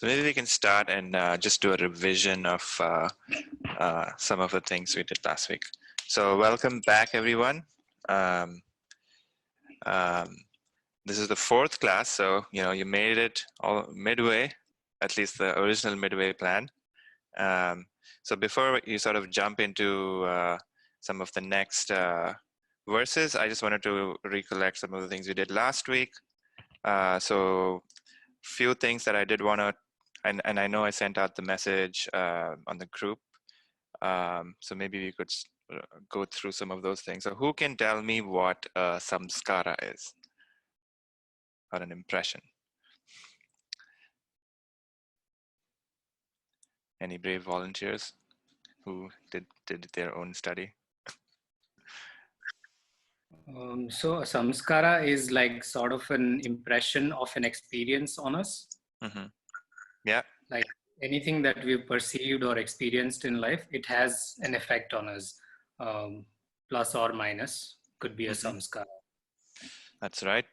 So maybe we can start and just do a revision of some of the things we did last week. So welcome back, everyone. Um, um, this is the fourth class, so you made it all midway, at least the original midway plan. So before you sort of jump into some of the next verses, I just wanted to recollect some of the things we did last week. So few things that I did want to, and I know I sent out the message on the group. So maybe we could go through some of those things. So who can tell me what a samskara is, or an impression? Any brave volunteers who did their own study? So a samskara is like sort of an impression of an experience on us. Mm-hmm. Yeah. Like anything that we've perceived or experienced in life, it has an effect on us, plus or minus, could be a samskara. That's right.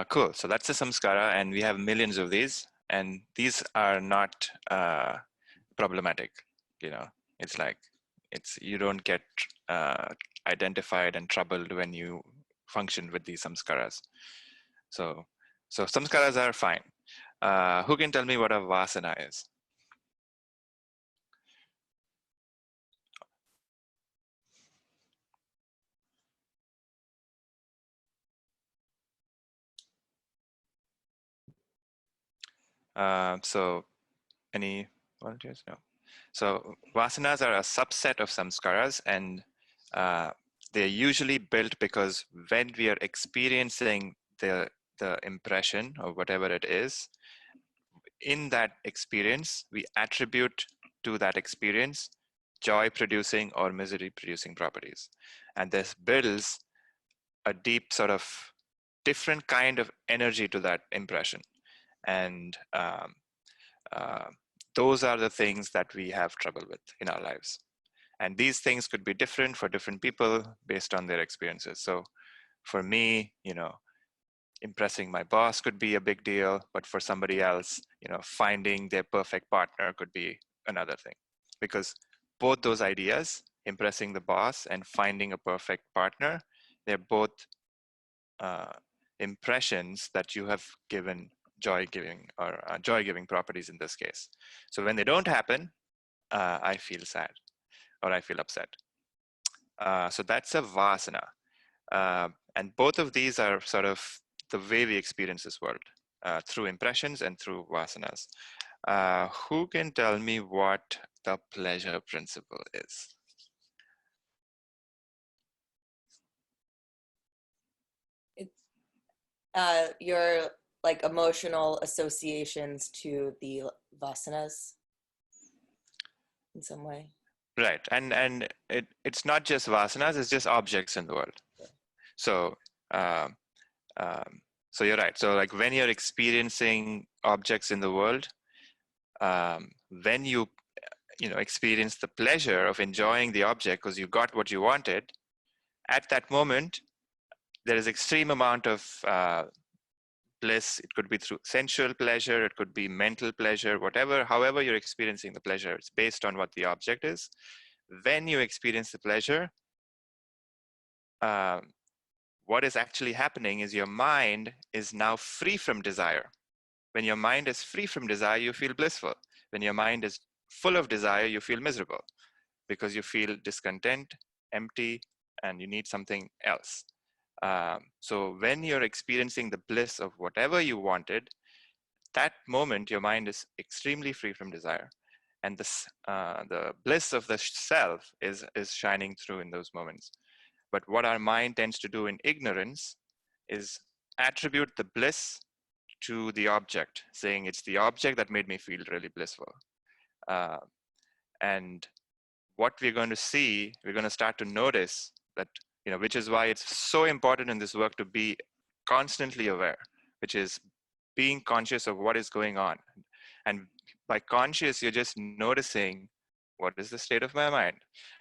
Cool. So that's a samskara, and we have millions of these, and these are not problematic. It's like you don't get identified and troubled when you function with these samskaras. So samskaras are fine. Who can tell me what a vasana is? So any volunteers? No. So vasanas are a subset of samskaras, and they're usually built because when we are experiencing the impression or whatever it is, in that experience, we attribute to that experience joy producing or misery producing properties. And this builds a deep sort of different kind of energy to that impression. And those are the things that we have trouble with in our lives. And these things could be different for different people based on their experiences. So for me, impressing my boss could be a big deal, but for somebody else, finding their perfect partner could be another thing. Because both those ideas, impressing the boss and finding a perfect partner, they're both impressions that you have given joy-giving or joy-giving properties in this case. So when they don't happen, I feel sad or I feel upset. So that's a vasana. And both of these are sort of the way we experience this world, through impressions and through vasanas. Who can tell me what the pleasure principle is? It's your like emotional associations to the vasanas in some way. Right, and it's not just vasanas; it's just objects in the world. Yeah. So, so you're right. So, like when you're experiencing objects in the world, when you experience the pleasure of enjoying the object because you got what you wanted, at that moment, there is extreme amount of bliss. It could be through sensual pleasure, it could be mental pleasure, however you're experiencing the pleasure, it's based on what the object is. When you experience the pleasure, what is actually happening is your mind is now free from desire. When your mind is free from desire, you feel blissful. When your mind is full of desire, you feel miserable because you feel discontent, empty, and you need something else. So when you're experiencing the bliss of whatever you wanted, that moment your mind is extremely free from desire, and the bliss of the self is shining through in those moments. But what our mind tends to do in ignorance is attribute the bliss to the object, saying it's the object that made me feel really blissful. And what we're going to see, we're going to start to notice that, which is why it's so important in this work to be constantly aware, which is being conscious of what is going on. And by conscious, you're just noticing what is the state of my mind.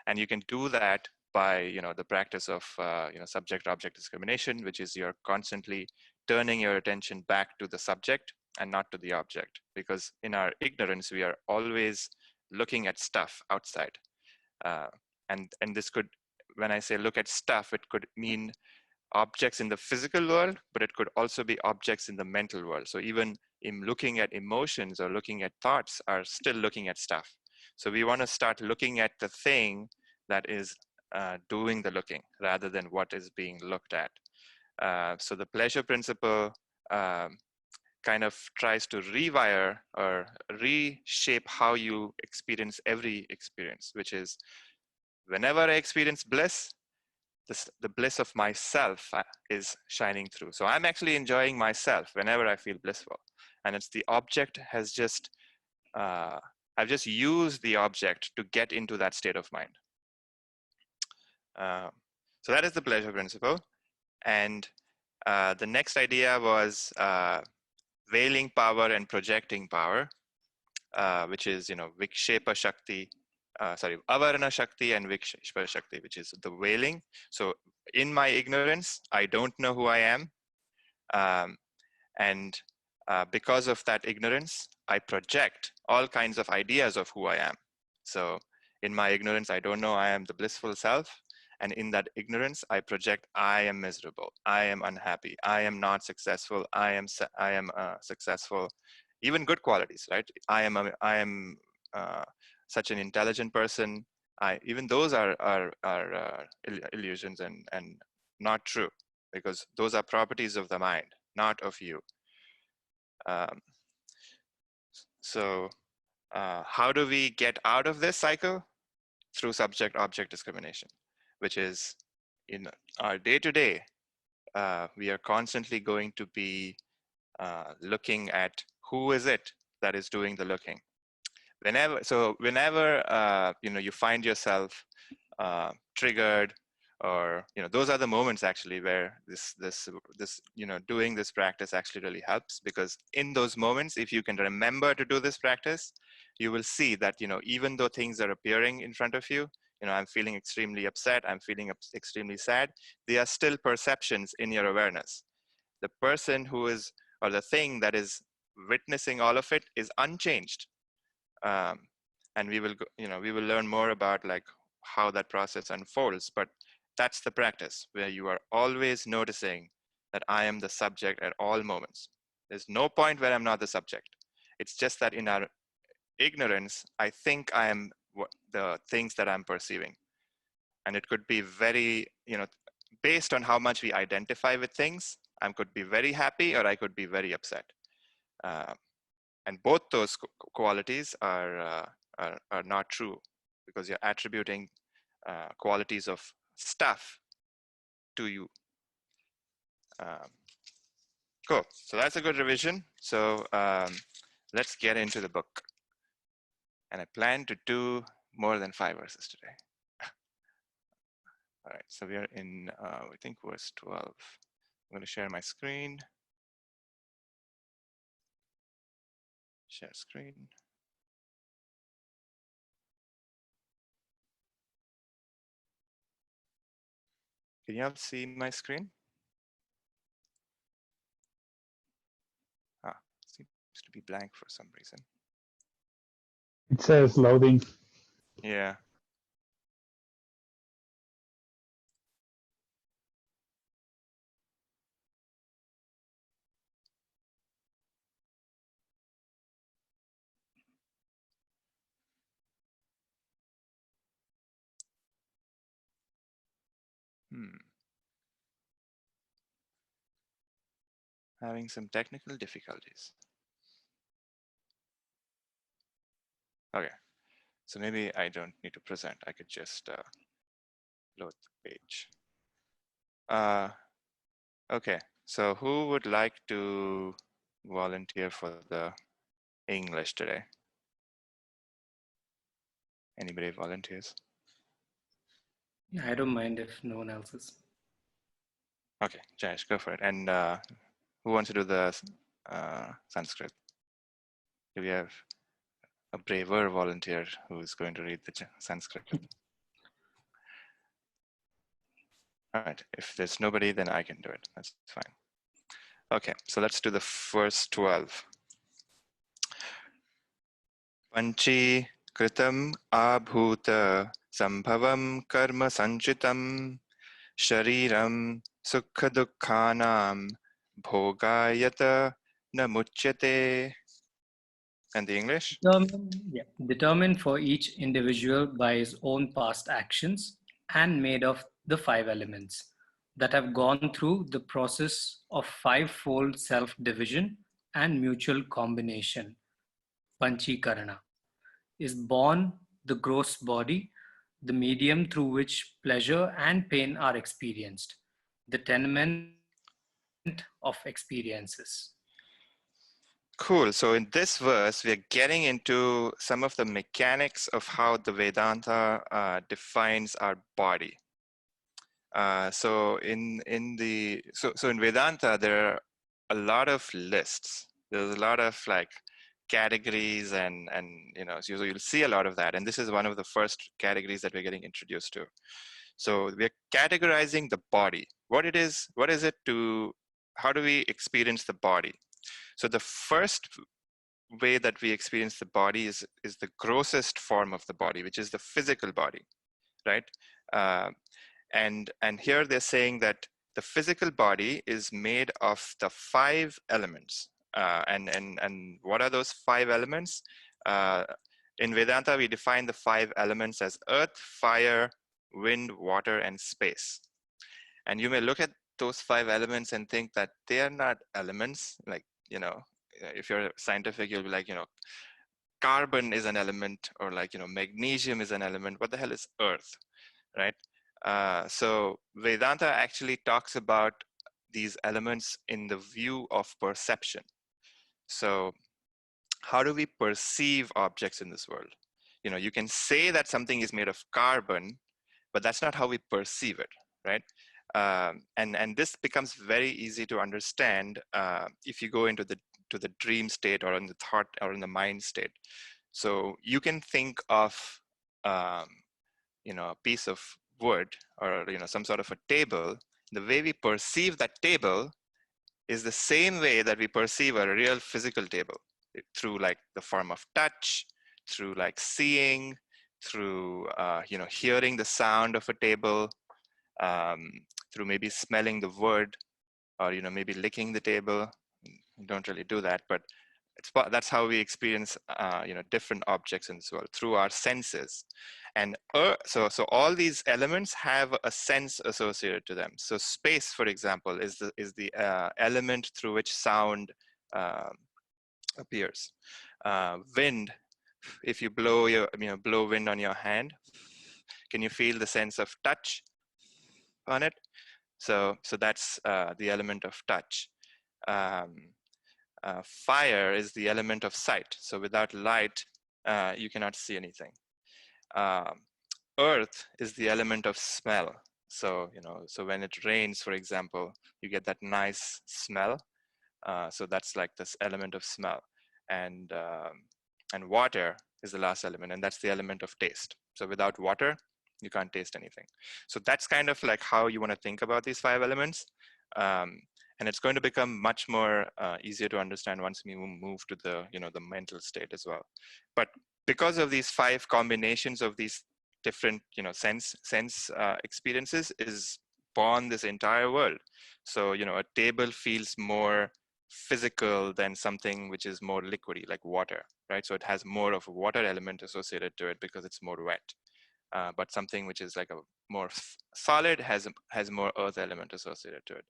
And you can do that by, the practice of, subject-object discrimination, which is you're constantly turning your attention back to the subject and not to the object. Because in our ignorance, we are always looking at stuff outside. And this could, when I say look at stuff, it could mean objects in the physical world, but it could also be objects in the mental world. So even in looking at emotions or looking at thoughts are still looking at stuff. So we want to start looking at the thing that is doing the looking rather than what is being looked at. So the pleasure principle kind of tries to rewire or reshape how you experience every experience, which is whenever I experience bliss, the bliss of myself is shining through. So I'm actually enjoying myself whenever I feel blissful. And it's the object has just, I've just used the object to get into that state of mind. So that is the pleasure principle. And the next idea was veiling power and projecting power, which is, Vikshepa Shakti, Avarana Shakti and Vikshepa Shakti, which is the veiling. So in my ignorance, I don't know who I am. And because of that ignorance, I project all kinds of ideas of who I am. So in my ignorance, I don't know I am the blissful self. And in that ignorance, I project I am miserable, I am unhappy, I am not successful, I am successful, even good qualities, right? I am such an intelligent person. Even those are illusions and not true, because those are properties of the mind, not of you. So how do we get out of this cycle? Through subject-object discrimination, which is in our day-to-day, we are constantly going to be looking at who is it that is doing the looking. Whenever you find yourself triggered, or those are the moments actually where this doing this practice actually really helps, because in those moments, if you can remember to do this practice, you will see that even though things are appearing in front of you, I'm feeling extremely upset, I'm feeling extremely sad, they are still perceptions in your awareness. The person who is, or the thing that is witnessing all of it, is unchanged. And we will we will learn more about like how that process unfolds, but that's the practice, where you are always noticing that I am the subject at all moments. There's no point where I'm not the subject. It's just that in our ignorance, I think I am the things that I'm perceiving. And it could be very, based on how much we identify with things, I could be very happy or I could be very upset. And both those qualities are not true, because you're attributing qualities of stuff to you. Cool. So that's a good revision. So let's get into the book. And I plan to do more than 5 verses today. All right. So we are in, I think, verse 12. I'm going to share my screen. Share screen. Can you all see my screen? Seems to be blank for some reason. It says loading. Yeah. Having some technical difficulties. Okay, so maybe I don't need to present. I could just load the page. Okay, so who would like to volunteer for the English today? Anybody volunteers? I don't mind if no one else is. Okay, Jayesh, go for it. And who wants to do the Sanskrit? Do we have a braver volunteer who's going to read the Sanskrit? All right, if there's nobody, then I can do it. That's fine. Okay, so let's do the first 12. Panchi kritam abhuta sambhavam karma sanchitam shariram sukha dukkhanam bhogayata na muchyate. And the English? Determined for each individual by his own past actions and made of the five elements that have gone through the process of five-fold self-division and mutual combination, panchikarana, is born the gross body, the medium through which pleasure and pain are experienced, the tenement of experiences. Cool. So in this verse, we're getting into some of the mechanics of how the Vedanta defines our body. So in Vedanta, there are a lot of lists. There's a lot of like categories and so you'll see a lot of that. And this is one of the first categories that we're getting introduced to. So we're categorizing the body. What is it how do we experience the body? So the first way that we experience the body is the grossest form of the body, which is the physical body, right? And here they're saying that the physical body is made of the five elements. And what are those five elements? In Vedanta, we define the five elements as earth, fire, wind, water, and space. And you may look at those five elements and think that they are not elements. Like, if you're scientific, you'll be like, carbon is an element, or like, magnesium is an element. What the hell is earth, right? So Vedanta actually talks about these elements in the view of perception. So how do we perceive objects in this world? You can say that something is made of carbon, but that's not how we perceive it, right? And this becomes very easy to understand if you go into the dream state, or in the thought, or in the mind state. So you can think of a piece of wood, or some sort of a table. The way we perceive that table is the same way that we perceive a real physical table, through like the form of touch, through like seeing, through hearing the sound of a table, through maybe smelling the wood, or maybe licking the table. We don't really do that, but that's how we experience different objects in this world, through our senses. And so all these elements have a sense associated to them. So space, for example, is the element through which sound appears. Wind, if you blow blow wind on your hand, can you feel the sense of touch on it? So that's the element of touch. Fire is the element of sight. So without light, you cannot see anything. Earth is the element of smell. So so when it rains, for example, you get that nice smell. So that's like this element of smell. And water is the last element, and that's the element of taste. So without water, you can't taste anything. So that's kind of like how you want to think about these five elements. And it's going to become much more easier to understand once we move to the the mental state as well. But because of these five combinations of these different sense experiences, is born this entire world. So a table feels more physical than something which is more liquidy, like water, right? So it has more of a water element associated to it because it's more wet. But something which is like a more solid has more earth element associated to it.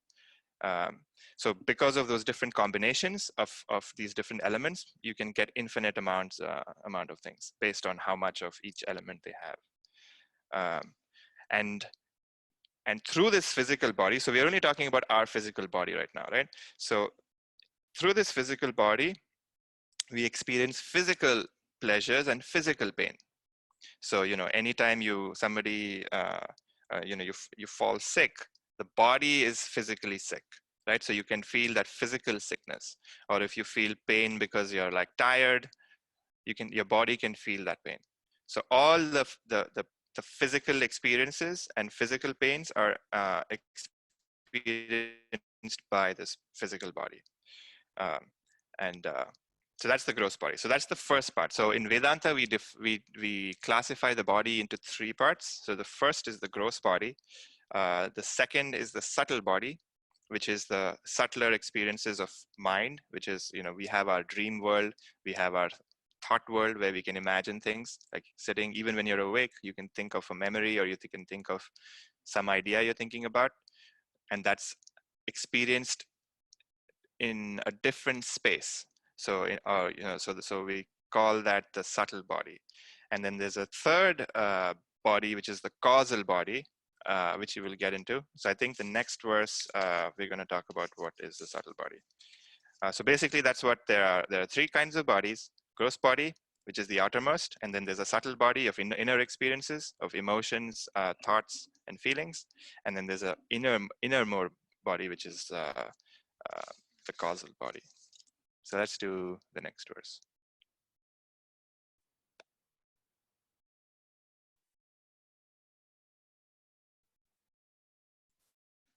So because of those different combinations of these different elements, you can get infinite amount of things based on how much of each element they have. And through this physical body, so we're only talking about our physical body right now, right? So through this physical body, we experience physical pleasures and physical pain. So anytime you fall sick, the body is physically sick, right? So you can feel that physical sickness. Or if you feel pain because you're like tired, your body can feel that pain. So all the physical experiences and physical pains are experienced by this physical body. And So that's the gross body. So that's the first part. So in Vedanta, we classify the body into three parts. So the first is the gross body. The second is the subtle body, which is the subtler experiences of mind, which is, we have our dream world, we have our thought world where we can imagine things, like sitting, even when you're awake, you can think of a memory, or you can think of some idea you're thinking about, and that's experienced in a different space. So, so we call that the subtle body. And then there's a third body, which is the causal body, which you will get into. So I think the next verse, we're going to talk about what is the subtle body. So basically, that's what there are. There are three kinds of bodies: gross body, which is the outermost, and then there's a subtle body of inner experiences, of emotions, thoughts, and feelings, and then there's a inner more body, which is the causal body. So let's do the next verse.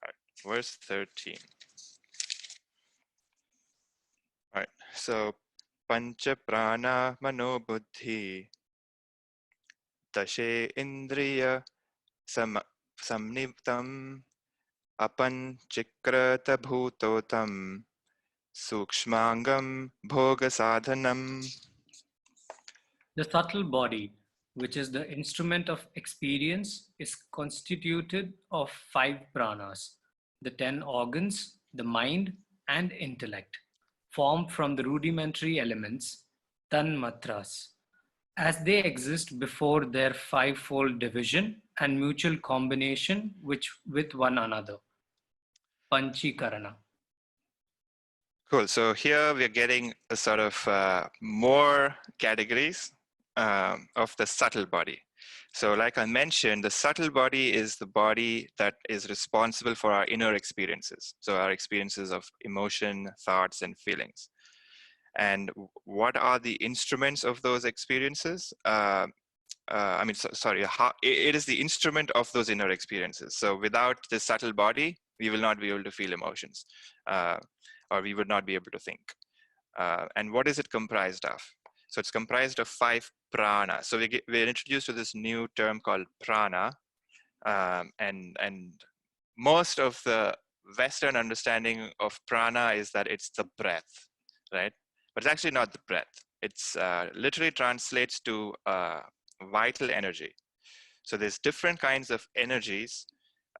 All right, verse 13. All right, so pancha prana mano buddhi dashe indriya samniptam apan chikrata bhutotam sukshmangam bhoga sadhanam. The subtle body, which is the instrument of experience, is constituted of 5 pranas, the 10 organs, the mind, and intellect, formed from the rudimentary elements, tanmatras, as they exist before their 5-fold division and mutual combination with one another. Panchikarana. Cool. So here we're getting a sort of more categories of the subtle body. So like I mentioned, the subtle body is the body that is responsible for our inner experiences. So our experiences of emotion, thoughts, and feelings. And what are the instruments of those experiences? It is the instrument of those inner experiences. So without the subtle body, we will not be able to feel emotions, or we would not be able to think. And what is it comprised of? So it's comprised of 5 prana. So we're introduced to this new term called prana, and most of the Western understanding of prana is that it's the breath, right? But it's actually not the breath. It's literally translates to vital energy. So there's different kinds of energies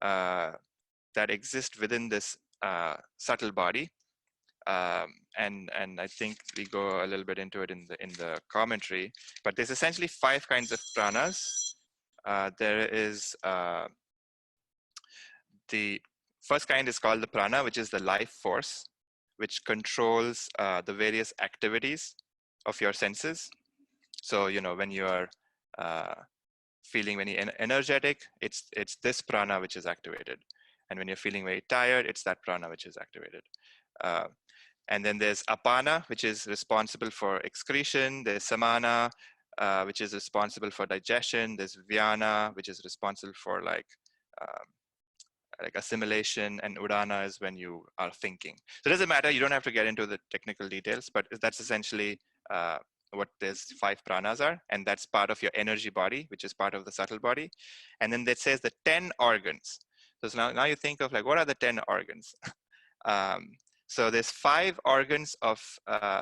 that exist within this subtle body, and I think we go a little bit into it in the commentary. But there's essentially 5 kinds of pranas. There is the first kind is called the prana, which is the life force, which controls the various activities of your senses. So when you are feeling very energetic, it's this prana which is activated, and when you're feeling very tired, it's that prana which is activated. And then there's apana, which is responsible for excretion. There's samana, which is responsible for digestion. There's vyana, which is responsible for like assimilation, and udana is when you are thinking. So it doesn't matter, you don't have to get into the technical details, but that's essentially what these 5 pranas are, and that's part of your energy body, which is part of the subtle body. And then that says the 10 organs. So now you think of like, what are the 10 organs? So there's 5 organs of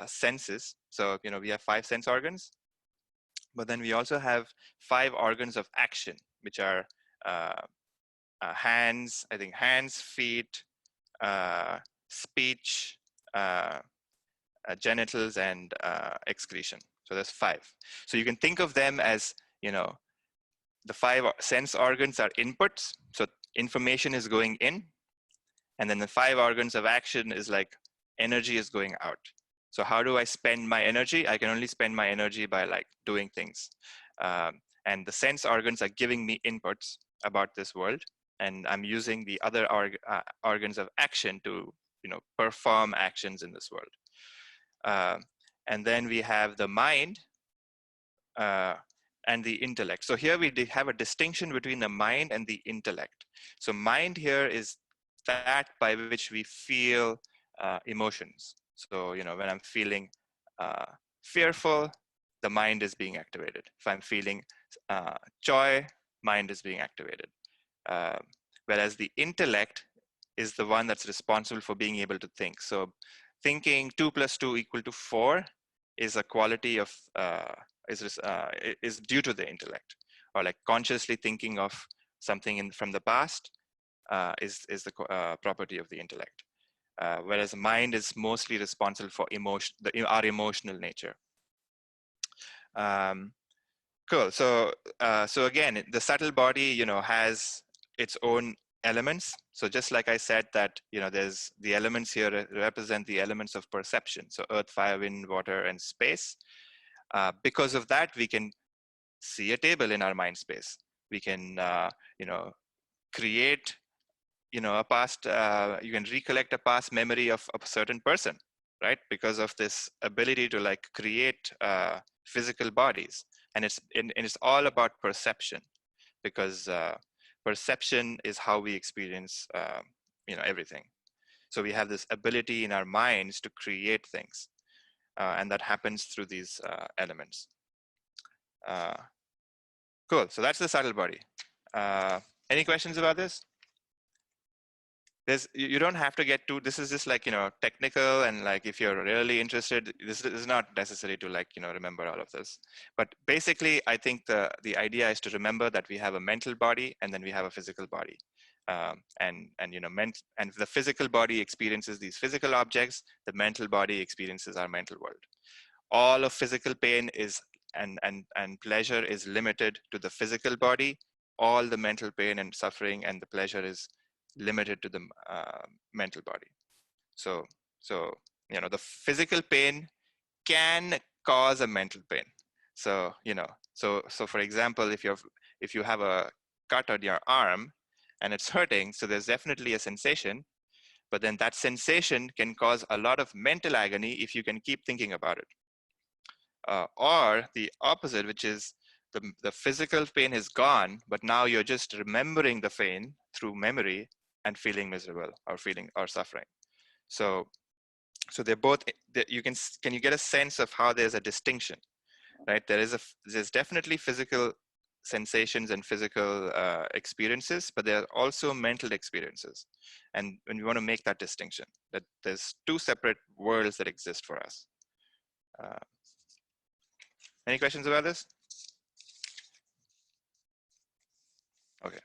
senses. So we have 5 sense organs, but then we also have 5 organs of action, which are hands, feet, speech, genitals, and excretion. So there's 5. So you can think of them as, the 5 sense organs are inputs. So information is going in, and then the 5 organs of action is like energy is going out. So how do I spend my energy? I can only spend my energy by like doing things. And the sense organs are giving me inputs about this world, and I'm using the other organs of action to perform actions in this world. And then we have the mind and the intellect. So here we have a distinction between the mind and the intellect. So mind here is that by which we feel emotions. So when I'm feeling fearful, the mind is being activated. If I'm feeling joy, mind is being activated. Whereas the intellect is the one that's responsible for being able to think. So thinking 2 + 2 = 4 is a quality of, is due to the intellect. Or like consciously thinking of something from the past is the property of the intellect. Whereas the mind is mostly responsible for our emotional nature. Cool. So so again, the subtle body, has its own elements. So just like I said that, there's the elements here represent the elements of perception. So earth, fire, wind, water, and space. Because of that, we can see a table in our mind space. We can, create, a past, you can recollect a past memory of a certain person, right? Because of this ability to like create physical bodies. And it's all about perception, because perception is how we experience, everything. So we have this ability in our minds to create things, and that happens through these elements. Cool. So that's the subtle body. Any questions about this? You don't have to get to, this is just like, technical, and like if you're really interested, this is not necessary to like, remember all of this. But basically, I think the idea is to remember that we have a mental body and then we have a physical body. And the physical body experiences these physical objects, the mental body experiences our mental world. All of physical pain is and pleasure is limited to the physical body. All the mental pain and suffering and the pleasure is limited to the mental body. So the physical pain can cause a mental pain. So so for example, if you have a cut on your arm and it's hurting, so there's definitely a sensation, but then that sensation can cause a lot of mental agony if you can keep thinking about it. Or the opposite, which is the physical pain is gone, but now you're just remembering the pain through memory and feeling miserable or suffering. So they're both, can you get a sense of how there's a distinction, right? There's definitely physical sensations and physical experiences, but there are also mental experiences. And when we want to make that distinction, that there's two separate worlds that exist for us. Any questions about this? Okay.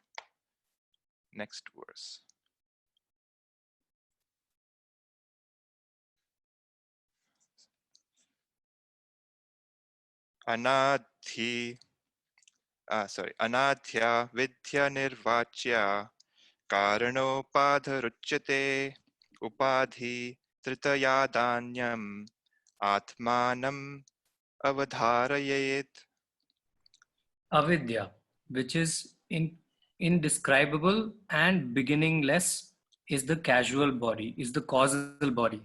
Next verse. Anadhya vidya nirvachya karanopadharuchyate upadhi tritayadanyam atmanam avadharayet. Avidya, which is indescribable and beginningless, is the causal body,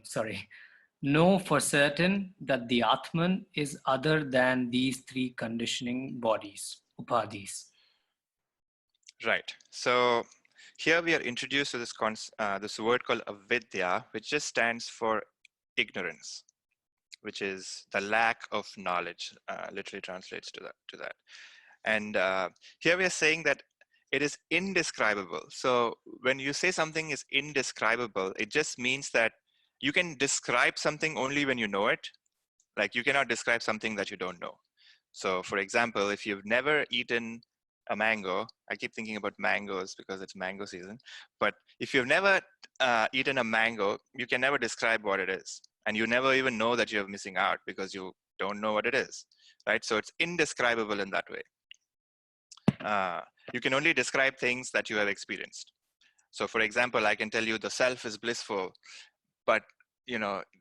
sorry. Know for certain that the Atman is other than these three conditioning bodies, upadhis. Right. So here we are introduced to this word called avidya, which just stands for ignorance, which is the lack of knowledge, literally translates to that. And here we are saying that it is indescribable. So when you say something is indescribable, it just means that you can describe something only when you know it. Like you cannot describe something that you don't know. So for example, if you've never eaten a mango, I keep thinking about mangoes because it's mango season, but if you've never eaten a mango, you can never describe what it is. And you never even know that you're missing out because you don't know what it is, right? So it's indescribable in that way. You can only describe things that you have experienced. So for example, I can tell you the self is blissful, but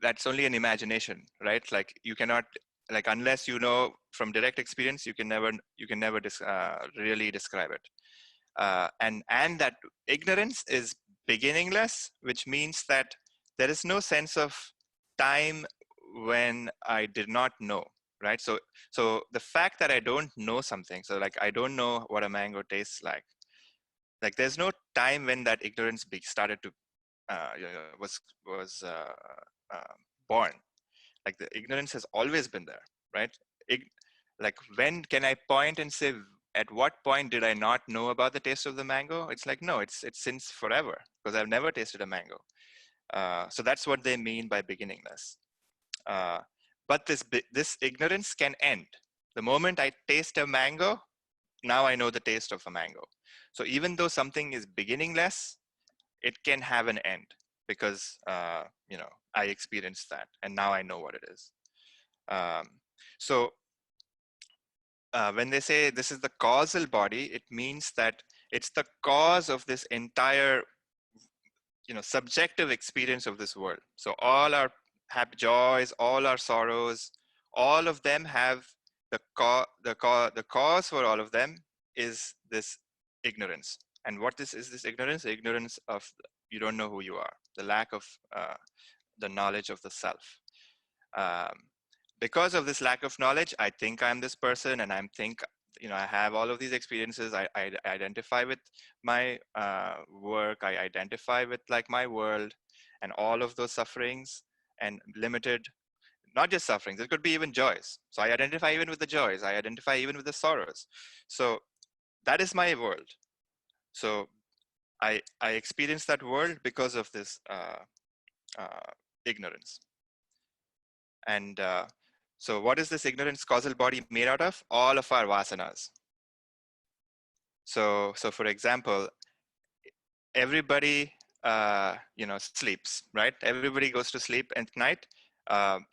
that's only an imagination, right? Like you cannot, like unless you know from direct experience, you can never really describe it. And that ignorance is beginningless, which means that there is no sense of time when I did not know, right? So the fact that I don't know something, so like I don't know what a mango tastes like there's no time when that ignorance started to was born. Like the ignorance has always been there, right? Like when can I point and say, at what point did I not know about the taste of the mango? It's like, no, it's since forever, because I've never tasted a mango. So that's what they mean by beginningless. But this ignorance can end. The moment I taste a mango, now I know the taste of a mango. So even though something is beginningless, it can have an end, because I experienced that, and now I know what it is. So when they say this is the causal body, it means that it's the cause of this entire subjective experience of this world. So all our happy joys, all our sorrows, all of them have the cause for all of them is this ignorance. And what is this ignorance? Ignorance of, you don't know who you are, the lack of the knowledge of the self. Because of this lack of knowledge, I think I'm this person, and I have all of these experiences. I identify with my work. I identify with like my world, and all of those sufferings and limited, not just sufferings, it could be even joys. So I identify even with the joys. I identify even with the sorrows. So that is my world. So I experience that world because of this ignorance. And so what is this ignorance causal body made out of? All of our vasanas. So for example, everybody sleeps, right? Everybody goes to sleep at night,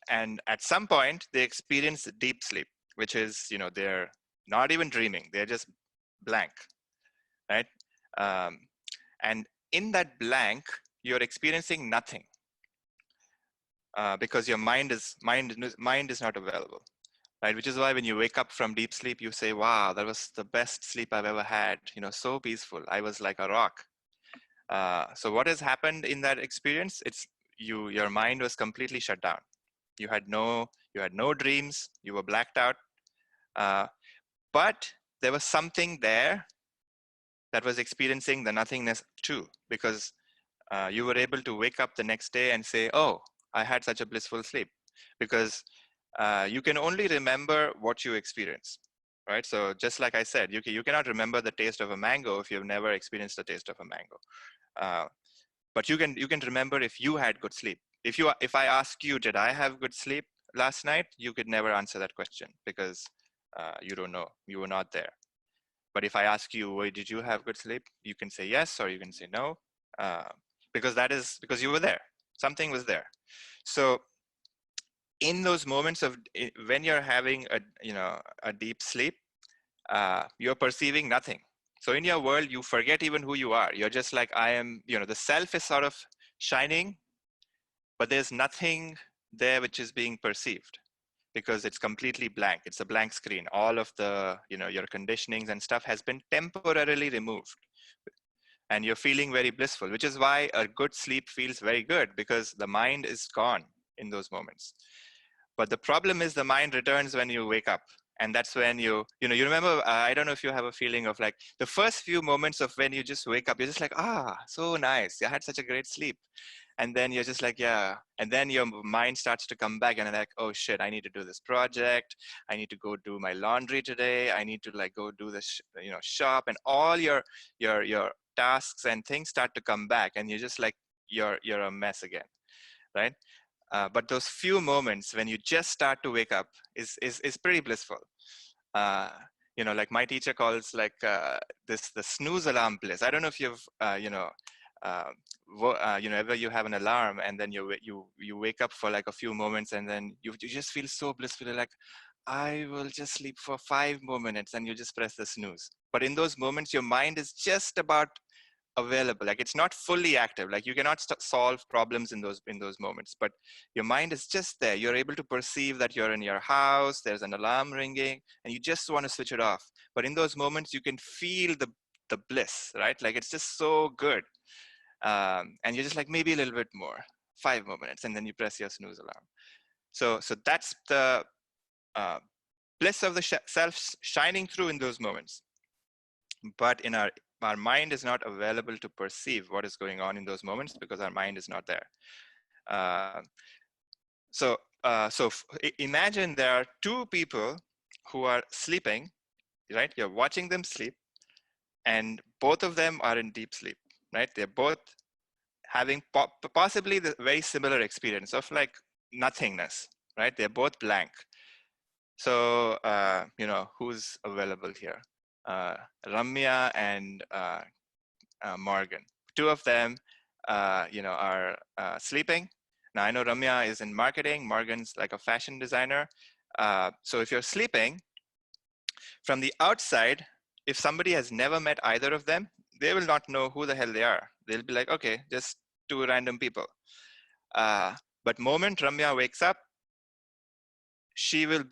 and at some point they experience deep sleep, which is they're not even dreaming, they're just blank, right? And in that blank, you're experiencing nothing, because your mind is not available, right? Which is why when you wake up from deep sleep, you say, wow, that was the best sleep I've ever had, so peaceful, I was like a rock. So what has happened in that experience? It's your mind was completely shut down. You had no dreams, you were blacked out, but there was something there that was experiencing the nothingness too, because you were able to wake up the next day and say, oh, I had such a blissful sleep, because you can only remember what you experience, right? So just like I said, you cannot remember the taste of a mango if you've never experienced the taste of a mango. But you can remember if you had good sleep. If I ask you, did I have good sleep last night? You could never answer that question, because you don't know, you were not there. But if I ask you, wait, did you have good sleep? You can say yes, or you can say no, because you were there. Something was there. So in those moments of when you're having a deep sleep, you're perceiving nothing. So in your world, you forget even who you are. You're just like, I am, the self is sort of shining, but there's nothing there which is being perceived, because it's completely blank. It's a blank screen. All of the, your conditionings and stuff has been temporarily removed. And you're feeling very blissful, which is why a good sleep feels very good, because the mind is gone in those moments. But the problem is the mind returns when you wake up. And that's when you remember, I don't know if you have a feeling of like the first few moments of when you just wake up, you're just like, so nice. I had such a great sleep. And then you're just like, yeah. And then your mind starts to come back and you're like, oh shit, I need to do this project. I need to go do my laundry today. I need to like go do this, shop, and all your tasks and things start to come back, and you're just like, you're a mess again, right? But those few moments when you just start to wake up is pretty blissful. Like my teacher calls like this the snooze alarm bliss. I don't know if you've ever you have an alarm and then you wake up for like a few moments, and then you just feel so blissful. You're like, I will just sleep for 5 more minutes, and you just press the snooze. But in those moments, your mind is just about available. Like it's not fully active. Like you cannot solve problems in those moments, but your mind is just there. You're able to perceive that you're in your house, there's an alarm ringing, and you just want to switch it off. But in those moments, you can feel the bliss, right? Like it's just so good. And you're just like, maybe a little bit more, 5 more minutes, and then you press your snooze alarm. So that's the bliss of the self shining through in those moments. But in our mind is not available to perceive what is going on in those moments, because our mind is not there. So imagine there are two people who are sleeping, right? You're watching them sleep, and both of them are in deep sleep, right? They're both having possibly the very similar experience of like nothingness, right? They're both blank. So, who's available here? Ramya and Morgan. Two of them, are sleeping. Now, I know Ramya is in marketing. Morgan's like a fashion designer. So if you're sleeping, from the outside, if somebody has never met either of them, they will not know who the hell they are. They'll be like, okay, just two random people. But moment Ramya wakes up, she will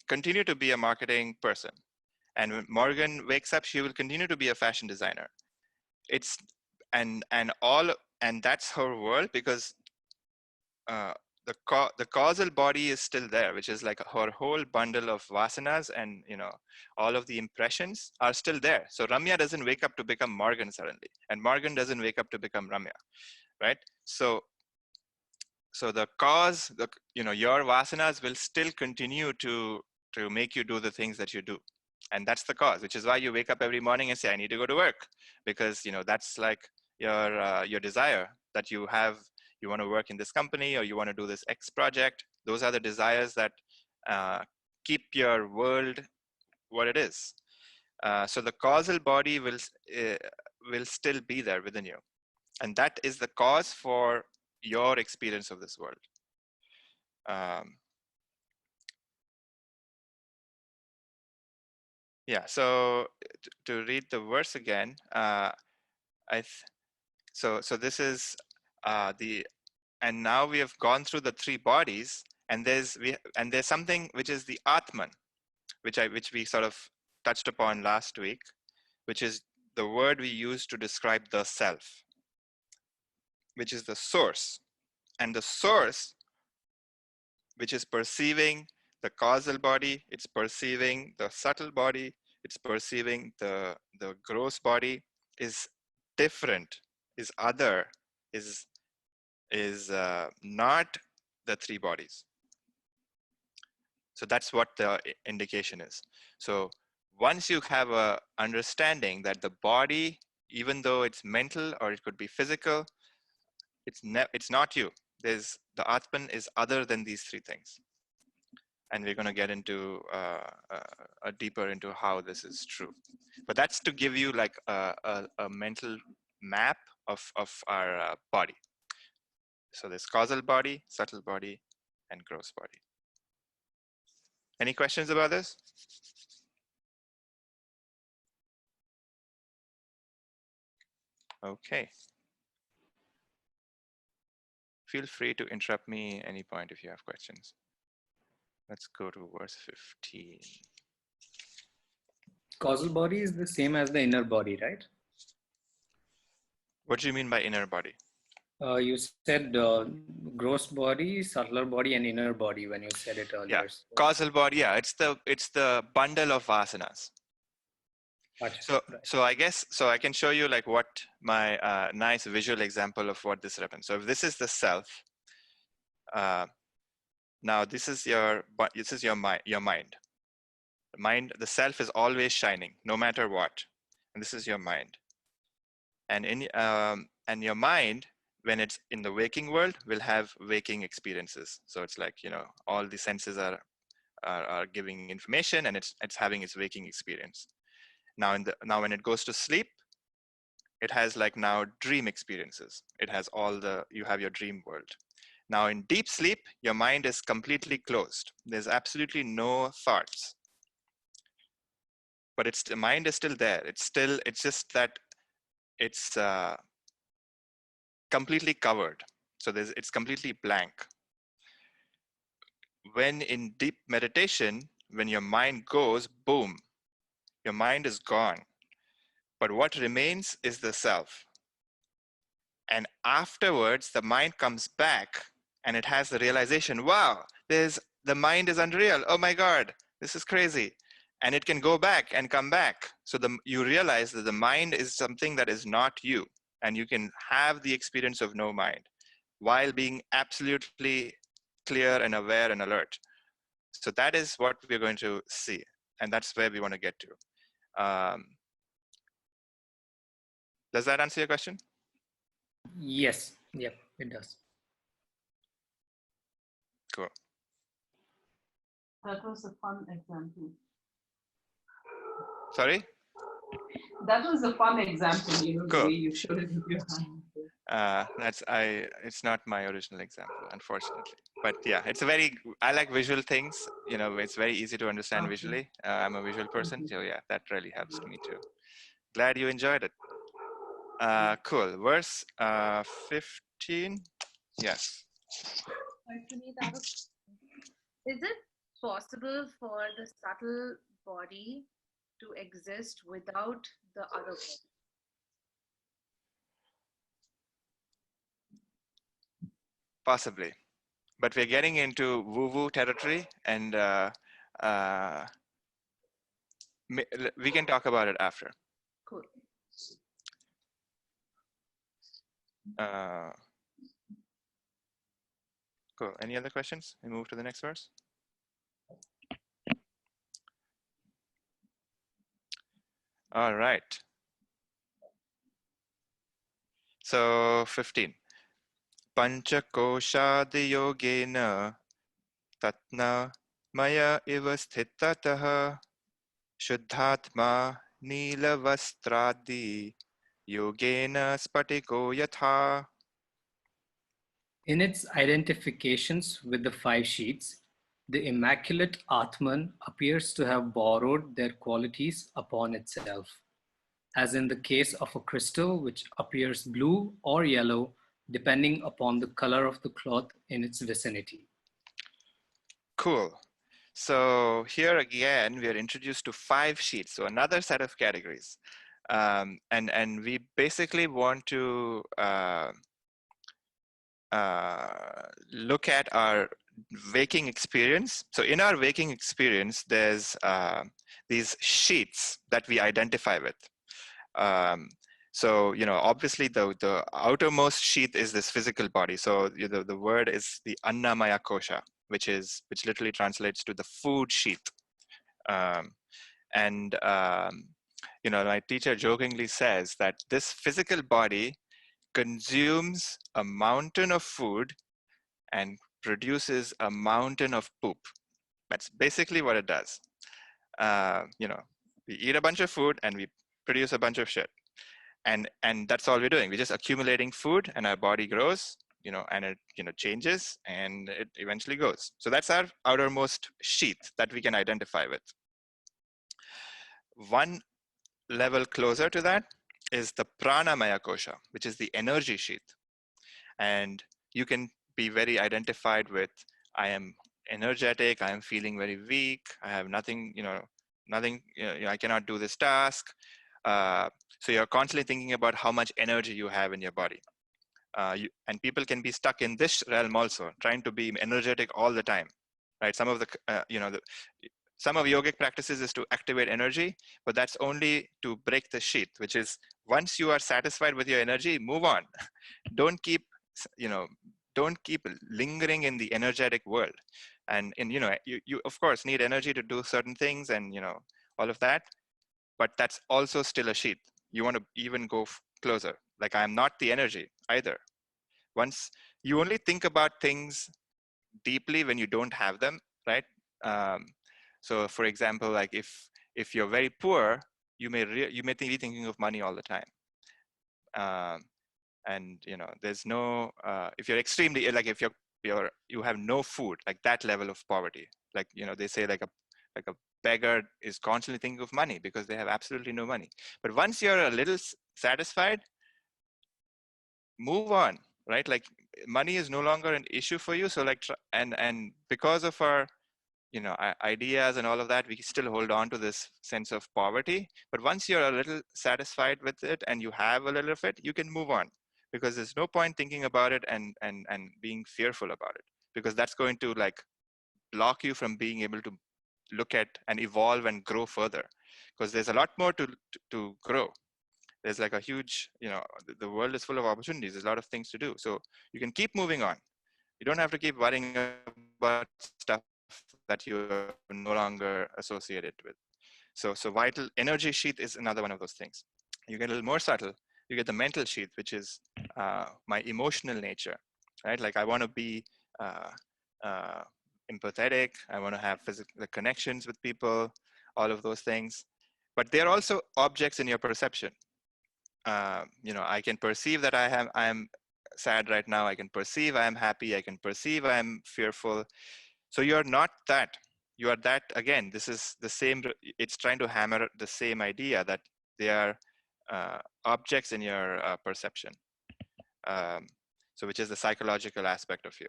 continue to be a marketing person. And when Morgan wakes up, she will continue to be a fashion designer. And that's her world, because the causal body is still there, which is like her whole bundle of vasanas, and all of the impressions are still there. So Ramya doesn't wake up to become Morgan suddenly, and Morgan doesn't wake up to become Ramya, right? So the cause, your vasanas will still continue to make you do the things that you do. And that's the cause, which is why you wake up every morning and say, I need to go to work, because that's like your desire that you have. You want to work in this company, or you want to do this X project. Those are the desires that keep your world what it is. So the causal body will still be there within you, and that is the cause for your experience of this world. So to read the verse again, so this is and now we have gone through the three bodies, and there's something which is the Atman, which we sort of touched upon last week, which is the word we use to describe the self, which is the source. And the source, which is perceiving the causal body, it's perceiving the subtle body, it's perceiving the gross body, is different, is other, is not the three bodies. So that's what the indication is. So once you have a understanding that the body, even though it's mental or it could be physical, it's not you. The Atman is other than these three things. And we're going to get into deeper into how this is true. But that's to give you like a mental map of our body. So there's causal body, subtle body, and gross body. Any questions about this? Okay. Feel free to interrupt me any point if you have questions. Let's go to verse 15. Causal body is the same as the inner body, right? What do you mean by inner body? You said gross body, subtler body, and inner body when you said it earlier. Yeah, causal body. Yeah, it's the bundle of vasanas. Gotcha. So I guess I can show you like what my nice visual example of what this represents. So if this is the self, now this is your mind. The self is always shining, no matter what, and this is your mind. And your mind, when it's in the waking world, will have waking experiences. So it's like all the senses are giving information, and it's having its waking experience. Now when it goes to sleep, it has like now dream experiences. It has you have your dream world. Now in deep sleep, your mind is completely closed. There's absolutely no thoughts. But the mind is still there. It's just that it's completely covered. So it's completely blank. When in deep meditation, when your mind goes, boom, your mind is gone. But what remains is the self. And afterwards, the mind comes back and it has the realization, wow, the mind is unreal. Oh my God, this is crazy. And it can go back and come back. So you realize that the mind is something that is not you. And you can have the experience of no mind while being absolutely clear and aware and alert. So that is what we're going to see. And that's where we want to get to. Does that answer your question? Yes. Yep, it does. Cool. That was a fun example. Sorry? That was a fun example, you know, Cool. the way you showed it with your hand. It's not my original example, unfortunately. But yeah, I like visual things. You know, it's very easy to understand Okay. visually. I'm a visual person, so yeah, that really helps me too. Glad you enjoyed it. Cool. Verse 15. Yes. Is it possible for the subtle body to exist without the other body? Possibly. But we're getting into woo-woo territory, and we can talk about it after. Cool. Cool. Any other questions? We move to the next verse. All right. So 15. Panchakoshadiyogena tatna maya iva sthitataha shuddhatma nilavastradi yogena spatiko yatha. In its identifications with the 5 sheets, the immaculate Atman appears to have borrowed their qualities upon itself, as in the case of a crystal which appears blue or yellow depending upon the color of the cloth in its vicinity. Cool. So here again, we are introduced to 5 sheets, so another set of categories. And we basically want to look at our waking experience. So in our waking experience, there's these sheets that we identify with. So, you know, obviously the outermost sheath is this physical body. So the word is the Annamaya Kosha, which literally translates to the food sheath. You know, my teacher jokingly says that this physical body consumes a mountain of food and produces a mountain of poop. That's basically what it does. You know, we eat a bunch of food and we produce a bunch of shit. And that's all we're doing. We're just accumulating food and our body grows, you know, and it, you know, changes and it eventually goes. So that's our outermost sheath that we can identify with. One level closer to that is the Pranamaya Kosha, which is the energy sheath. And you can be very identified with, I am energetic, I am feeling very weak, I have nothing, you know, I cannot do this task. So you're constantly thinking about how much energy you have in your body. And people can be stuck in this realm also, trying to be energetic all the time, right? Some of the, some of yogic practices is to activate energy, but that's only to break the sheath, which is once you are satisfied with your energy, move on. Don't keep, you know, don't keep lingering in the energetic world. And you know, you of course need energy to do certain things and, you know, all of that, but that's also still a sheath. You want to even go closer. Like, I'm not the energy either. Once you only think about things deeply when you don't have them, right? So for example, like if you're very poor, you may be thinking of money all the time. And you know, there's no, if you're extremely, like if you have no food, like that level of poverty, like, you know, they say like a beggar is constantly thinking of money because they have absolutely no money. But once you're a little satisfied, move on, right? Like, money is no longer an issue for you. So like, and because of our, you know, ideas and all of that, we still hold on to this sense of poverty. But once you're a little satisfied with it and you have a little of it, you can move on, because there's no point thinking about it and being fearful about it, because that's going to like block you from being able to look at and evolve and grow further, because there's a lot more to grow. There's like a huge, you know, the world is full of opportunities. There's a lot of things to do. So you can keep moving on. You don't have to keep worrying about stuff that you are no longer associated with. So vital energy sheath is another one of those things. You get a little more subtle. You get the mental sheath, which is my emotional nature, right? Like I want to be empathetic. I want to have physical connections with people, all of those things. But they're also objects in your perception. I can perceive that I'm sad right now. I can perceive I'm happy. I can perceive I'm fearful. So you're not that. You are that again. This is the same. It's trying to hammer the same idea that they are objects in your perception. So which is the psychological aspect of you.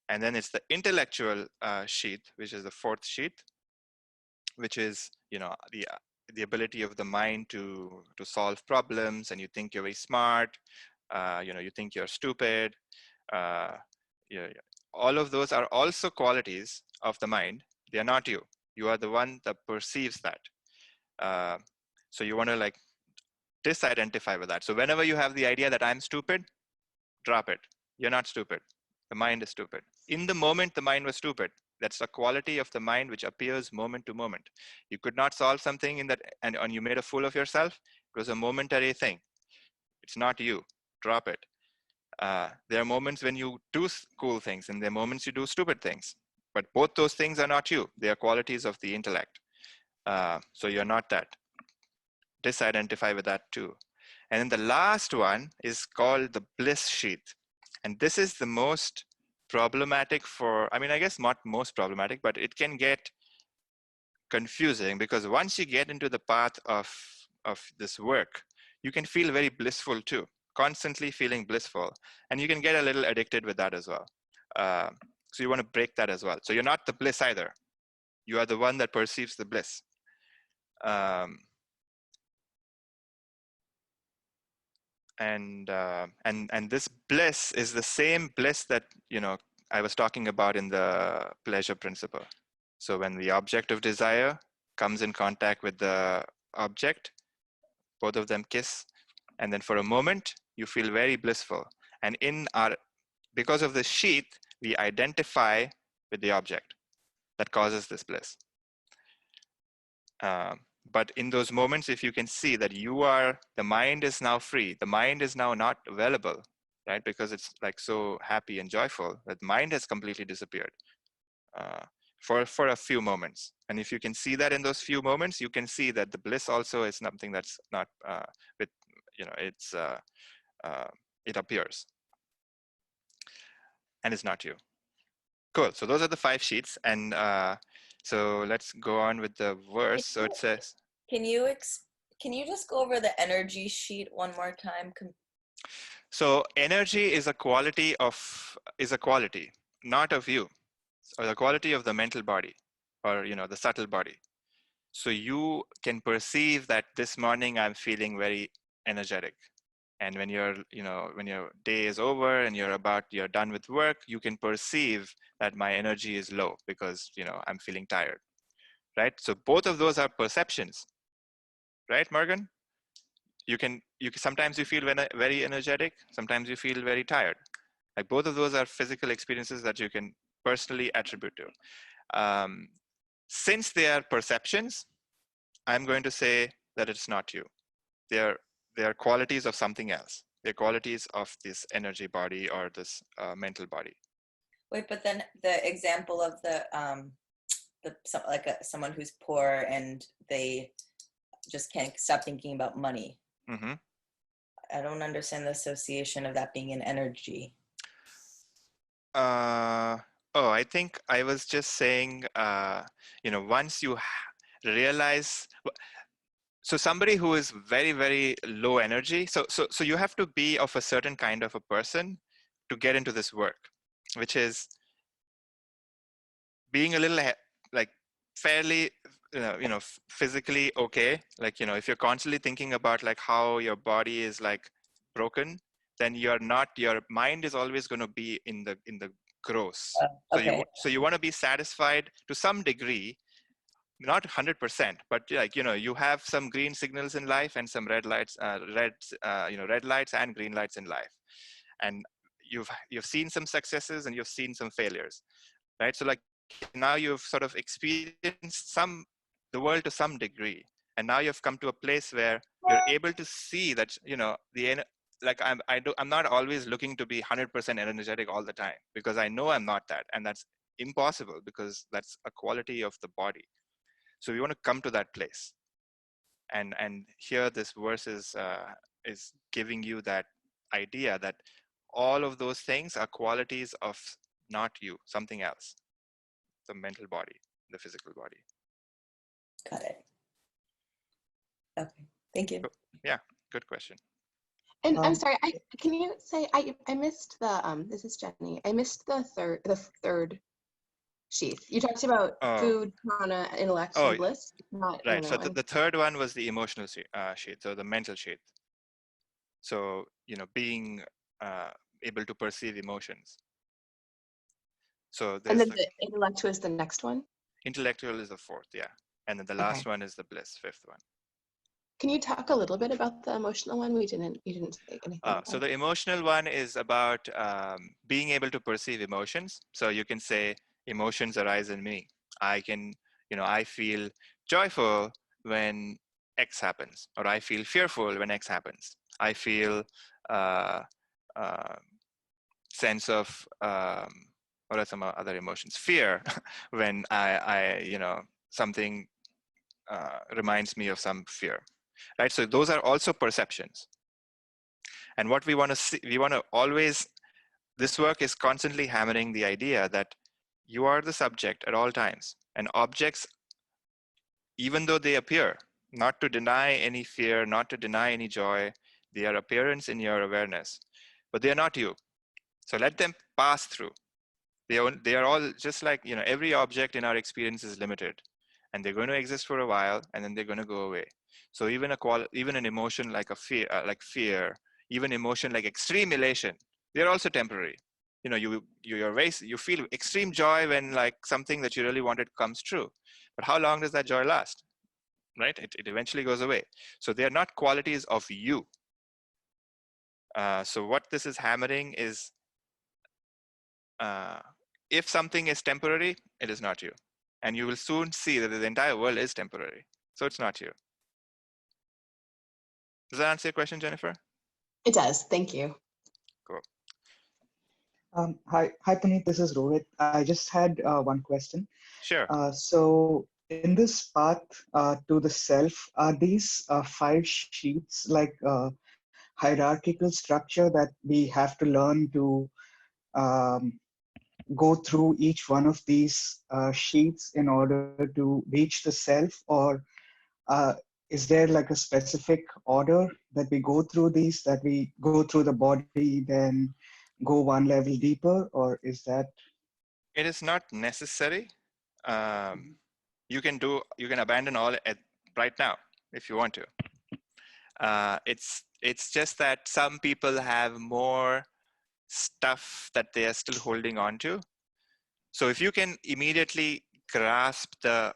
And then it's the intellectual sheath, which is the fourth sheath, which is the ability of the mind to solve problems, and you think you're very smart. You think you're stupid. All of those are also qualities of the mind. They are not you. You are the one that perceives that. So you want to like disidentify with that. So whenever you have the idea that I'm stupid, drop it. You're not stupid. The mind is stupid. In the moment, the mind was stupid. That's a quality of the mind which appears moment to moment. You could not solve something in that, and you made a fool of yourself. It was a momentary thing. It's not you. Drop it. There are moments when you do cool things, and there are moments you do stupid things. But both those things are not you. They are qualities of the intellect. So you're not that. Disidentify with that too. And then the last one is called the bliss sheath. And this is the most problematic I guess not most problematic, but it can get confusing, because once you get into the path of this work, you can feel very blissful too, constantly feeling blissful. And you can get a little addicted with that as well. So you want to break that as well. So you're not the bliss either. You are the one that perceives the bliss. And this bliss is the same bliss that I was talking about in the pleasure principle. So when the object of desire comes in contact with the object, both of them kiss, and then for a moment you feel very blissful. And because of the sheath, we identify with the object that causes this bliss. But in those moments, if you can see that the mind is now free, the mind is now not available, right? Because it's like so happy and joyful that mind has completely disappeared for a few moments. And if you can see that in those few moments, you can see that the bliss also is something that's not it appears and it's not you. Cool. So those are the 5 sheets. And so let's go on with the verse. So it says, Can you just go over the energy sheet one more time? So energy is a quality, not of you, or the quality of the mental body, or the subtle body. So you can perceive that this morning I'm feeling very energetic. And when when your day is over and you're done with work, you can perceive that my energy is low because I'm feeling tired, right? So both of those are perceptions, right, Morgan? Sometimes you feel very energetic, sometimes you feel very tired. Like both of those are physical experiences that you can personally attribute to. Since they are perceptions, I'm going to say that it's not you. They are qualities of something else. They're qualities of this energy body or this mental body. Wait, but then the example of someone who's poor and they just can't stop thinking about money. Mm-hmm. I don't understand the association of that being an energy. I think I was just saying, once you realize, so somebody who is very, very low energy, so you have to be of a certain kind of a person to get into this work, which is being a little like fairly physically okay. Like if you're constantly thinking about like how your body is like broken, then your mind is always going to be in the gross. Okay. So you want to be satisfied to some degree, not 100%, but like you have some green signals in life and some red lights and green lights in life, and you've seen some successes and you've seen some failures, right? So like now you've sort of experienced the world to some degree, and now you've come to a place where you're able to see that, like I'm not always looking to be 100% energetic all the time, because I know I'm not that, and that's impossible because that's a quality of the body. So we want to come to that place, and here this verse is giving you that idea that all of those things are qualities of not you, something else, the mental body, the physical body. Got it. Okay, thank you. Yeah, good question. And I'm sorry, can you say I missed the this is Jenny. I missed the third sheath. You talked about food, prana, intellect, and bliss. Not Right. So one. the third one was the emotional sheath, so the mental sheath. So being able to perceive emotions. So And there's then the intellect was the next one. intellectual is the fourth, yeah, and then the last one is the bliss, fifth one. Can you talk a little bit about the emotional one? You didn't say anything. So the emotional one is about being able to perceive emotions. So you can say emotions arise in me. I can, I feel joyful when X happens, or I feel fearful when X happens. I feel sense of what are some other emotions? Fear when I something reminds me of some fear, right? So those are also perceptions. And what we want to see, we want to always, this work is constantly hammering the idea that you are the subject at all times, and objects, even though they appear, not to deny any fear, not to deny any joy, they are appearance in your awareness, but they are not you. So let them pass through. They are all just like, every object in our experience is limited, and they're going to exist for a while, and then they're going to go away. So even an emotion like fear, even emotion like extreme elation, they're also temporary. You feel extreme joy when like something that you really wanted comes true, but how long does that joy last? Right? It eventually goes away. So they are not qualities of you. So what this is hammering is, if something is temporary, it is not you. And you will soon see that the entire world is temporary. So it's not you. Does that answer your question, Jennifer? It does. Thank you. Cool. Hi, Puneet. This is Rohit. I just had one question. Sure. So in this path to the self, are these 5 sheets like hierarchical structure that we have to learn to go through each one of these sheets in order to reach the self, or is there like a specific order that we go through these, that we go through the body, then go one level deeper, or is that? It is not necessary. You can abandon all right now if you want to. It's just that some people have more stuff that they are still holding on to. So if you can immediately grasp the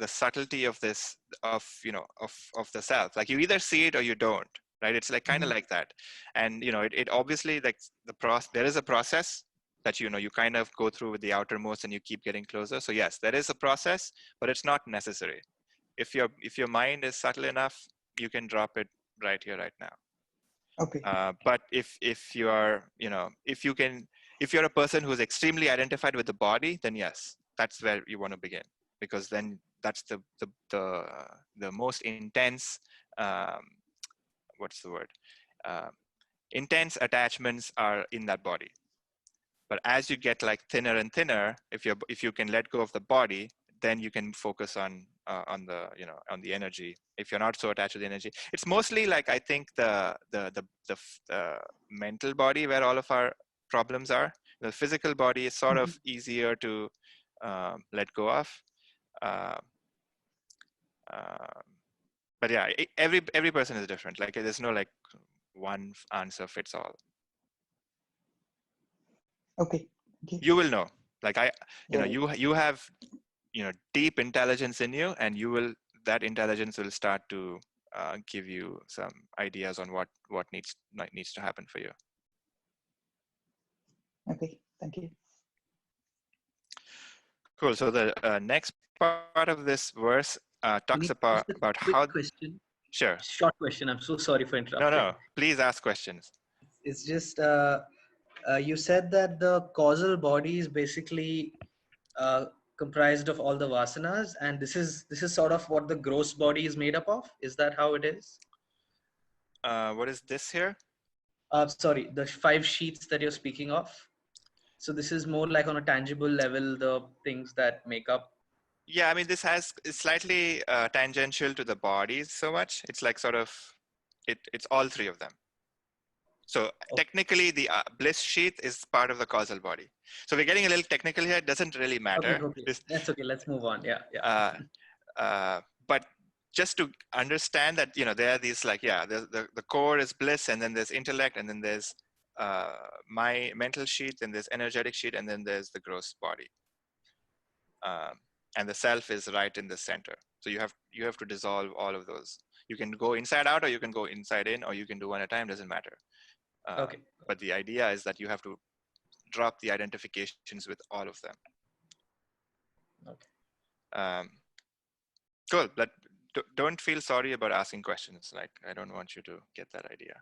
subtlety of this, of the self, like you either see it or you don't, right? It's like kind of like that. And it obviously, like there is a process that you kind of go through with the outermost and you keep getting closer. So yes, there is a process, but it's not necessary. If your mind is subtle enough, you can drop it right here, right now. Okay. But if you are, if you're a person who's extremely identified with the body, then yes, that's where you want to begin, because then that's the most intense, what's the word? Intense attachments are in that body. But as you get like thinner and thinner, if you can let go of the body, then you can focus on the on the energy. If you're not so attached to the energy, it's mostly like, I think the mental body where all of our problems are. The physical body is sort of easier to let go of. But yeah, every person is different. Like there's no like one answer fits all. Okay. You will know. Like Yeah. you have deep intelligence in you, and that intelligence will start to give you some ideas on what needs to happen for you. Okay, thank you. Cool. So the next part of this verse talks about quick how. question. Sure. Short question. I'm so sorry for interrupting. No. Please ask questions. It's just you said that the causal body is basically comprised of all the vasanas, and this is sort of what the gross body is made up of. Is that how it is? What is this here? Sorry, the 5 sheets that you're speaking of. So this is more like on a tangible level, the things that make up. Yeah, I mean, this is slightly tangential to the bodies so much. It's like sort of, it's all 3 of them. So technically the bliss sheath is part of the causal body. So we're getting a little technical here. It doesn't really matter. Okay. That's okay. Let's move on. Yeah. But just to understand that, there are these like, the core is bliss, and then there's intellect, and then there's my mental sheath, and there's energetic sheath, and then there's the gross body. And the self is right in the center. So you have to dissolve all of those. You can go inside out, or you can go inside in, or you can do one at a time, doesn't matter. Okay. But the idea is that you have to drop the identifications with all of them. Okay. Cool. But don't feel sorry about asking questions. Like, I don't want you to get that idea.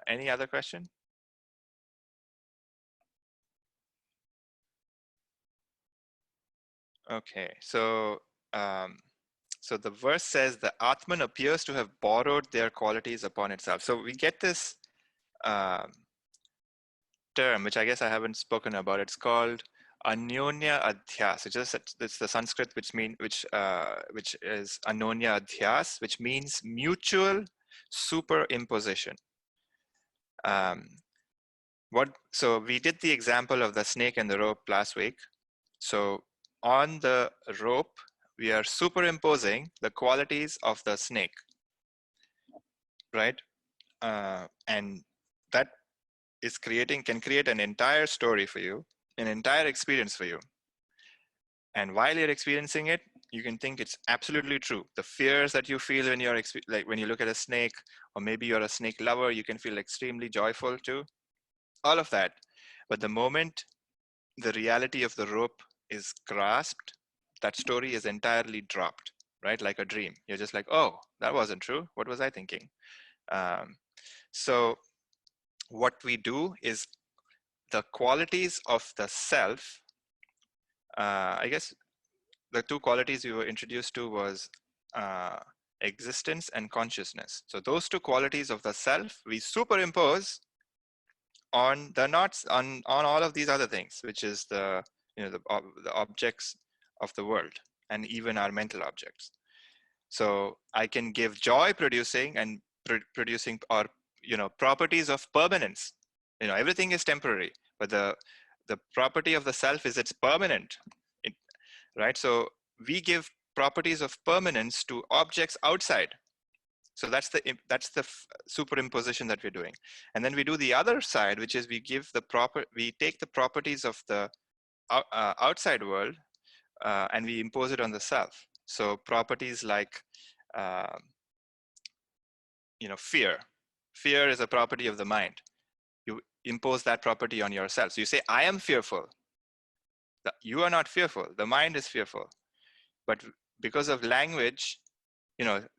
Any other question? Okay, so the verse says the Atman appears to have borrowed their qualities upon itself. So we get this term, which I guess I haven't spoken about. It's called Anyonya Adhyas. It's the Sanskrit which is Anyonya Adhyas, which means mutual superimposition. So we did the example of the snake and the rope last week. So on the rope, we are superimposing the qualities of the snake, right? And that is can create an entire story for you, an entire experience for you. And while you're experiencing it, you can think it's absolutely true. The fears that you feel when when you look at a snake, or maybe you're a snake lover, you can feel extremely joyful too. All of that. But the moment the reality of the rope is grasped, that story is entirely dropped, right? Like a dream. You're just like, oh, that wasn't true. What was I thinking? So what we do is the qualities of the self, I guess the 2 qualities we were introduced to was existence and consciousness. So those 2 qualities of the self, we superimpose on the knots, on all of these other things, which is the objects of the world, and even our mental objects. So I can give joy producing and producing, or properties of permanence. Everything is temporary, but the property of the self is it's permanent, right? So we give properties of permanence to objects outside. So that's the superimposition that we're doing. And then we do the other side, which is we take the properties of the outside world and we impose it on the self. So properties like fear. Fear is a property of the mind. You impose that property on yourself. So you say, I am fearful. You are not fearful. The mind is fearful. But because of language,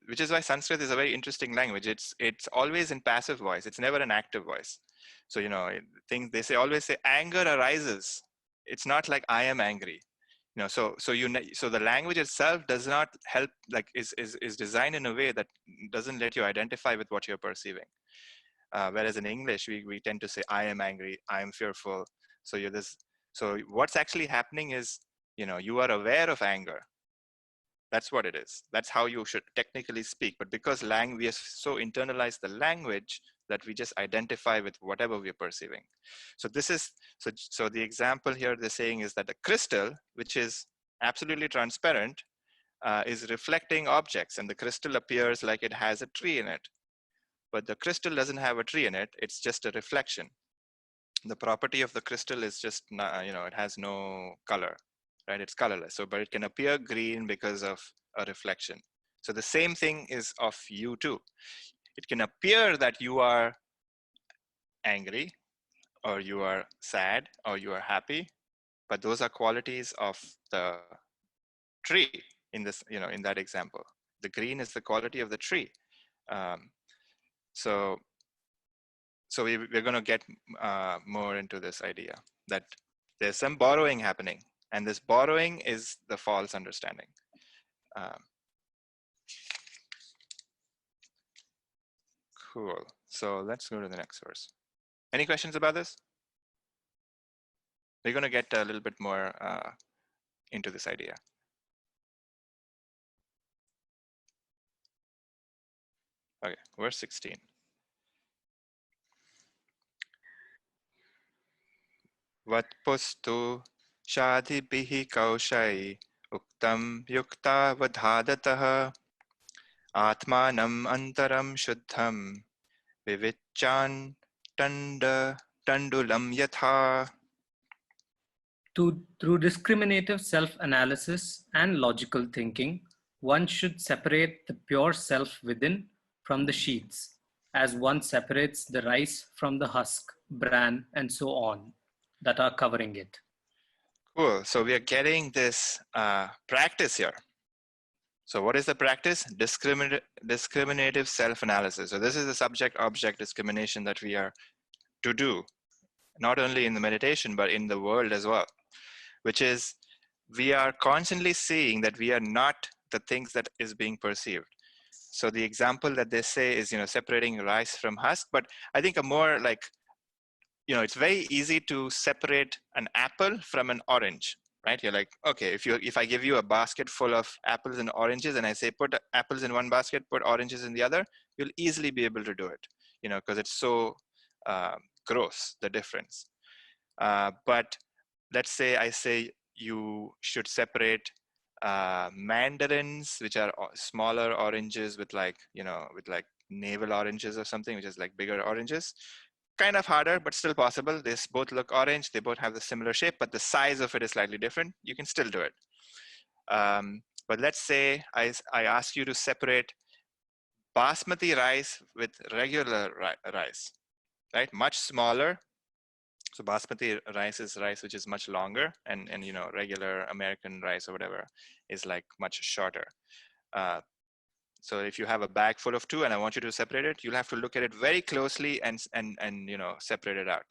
which is why Sanskrit is a very interesting language. It's always in passive voice. It's never an active voice. So, they always say anger arises. It's not like I am angry. So the language itself does not help, like is designed in a way that doesn't let you identify with what you're perceiving. Whereas in English, we tend to say, I am angry, I am fearful. So what's actually happening is, you are aware of anger. That's what it is. That's how you should technically speak. But because we have so internalized the language that we just identify with whatever we're perceiving. So so the example here they're saying is that the crystal, which is absolutely transparent, is reflecting objects, and the crystal appears like it has a tree in it. But the crystal doesn't have a tree in it. It's just a reflection. The property of the crystal is just, it has no color. Right? It's colorless. So, but it can appear green because of a reflection. So the same thing is of you too. It can appear that you are angry, or you are sad, or you are happy, but those are qualities of the tree in this, in that example. The green is the quality of the tree. So we're going to get more into this idea that there's some borrowing happening, and this borrowing is the false understanding. Cool. So let's go to the next verse. Any questions about this? We're going to get a little bit more into this idea. Okay, verse 16. Vatpustu shadibhihi kaushai uktam yukta vadhadataha atmanam antaram shuddham vivichan tandulam yatha. Through discriminative self-analysis and logical thinking, one should separate the pure self within from the sheaths, as one separates the rice from the husk, bran, and so on, that are covering it. Cool. So we are getting this practice here. So what is the practice? Discriminative self-analysis. So this is the subject-object discrimination that we are to do, not only in the meditation, but in the world as well, which is we are constantly seeing that we are not the things that is being perceived. So the example that they say is, separating rice from husk, but I think a more like, it's very easy to separate an apple from an orange, right? You're like, okay, if I give you a basket full of apples and oranges and I say, put apples in one basket, put oranges in the other, you'll easily be able to do it, because it's so gross, the difference. But let's say I say you should separate mandarins, which are smaller oranges with like navel oranges or something, which is like bigger oranges. Kind of harder, but still possible. They both look orange. They both have the similar shape, but the size of it is slightly different. You can still do it. But let's say I ask you to separate basmati rice with regular rice, right? Much smaller. So basmati rice is rice which is much longer, and regular American rice or whatever is like much shorter. So if you have a bag full of two and I want you to separate it, you'll have to look at it very closely and separate it out.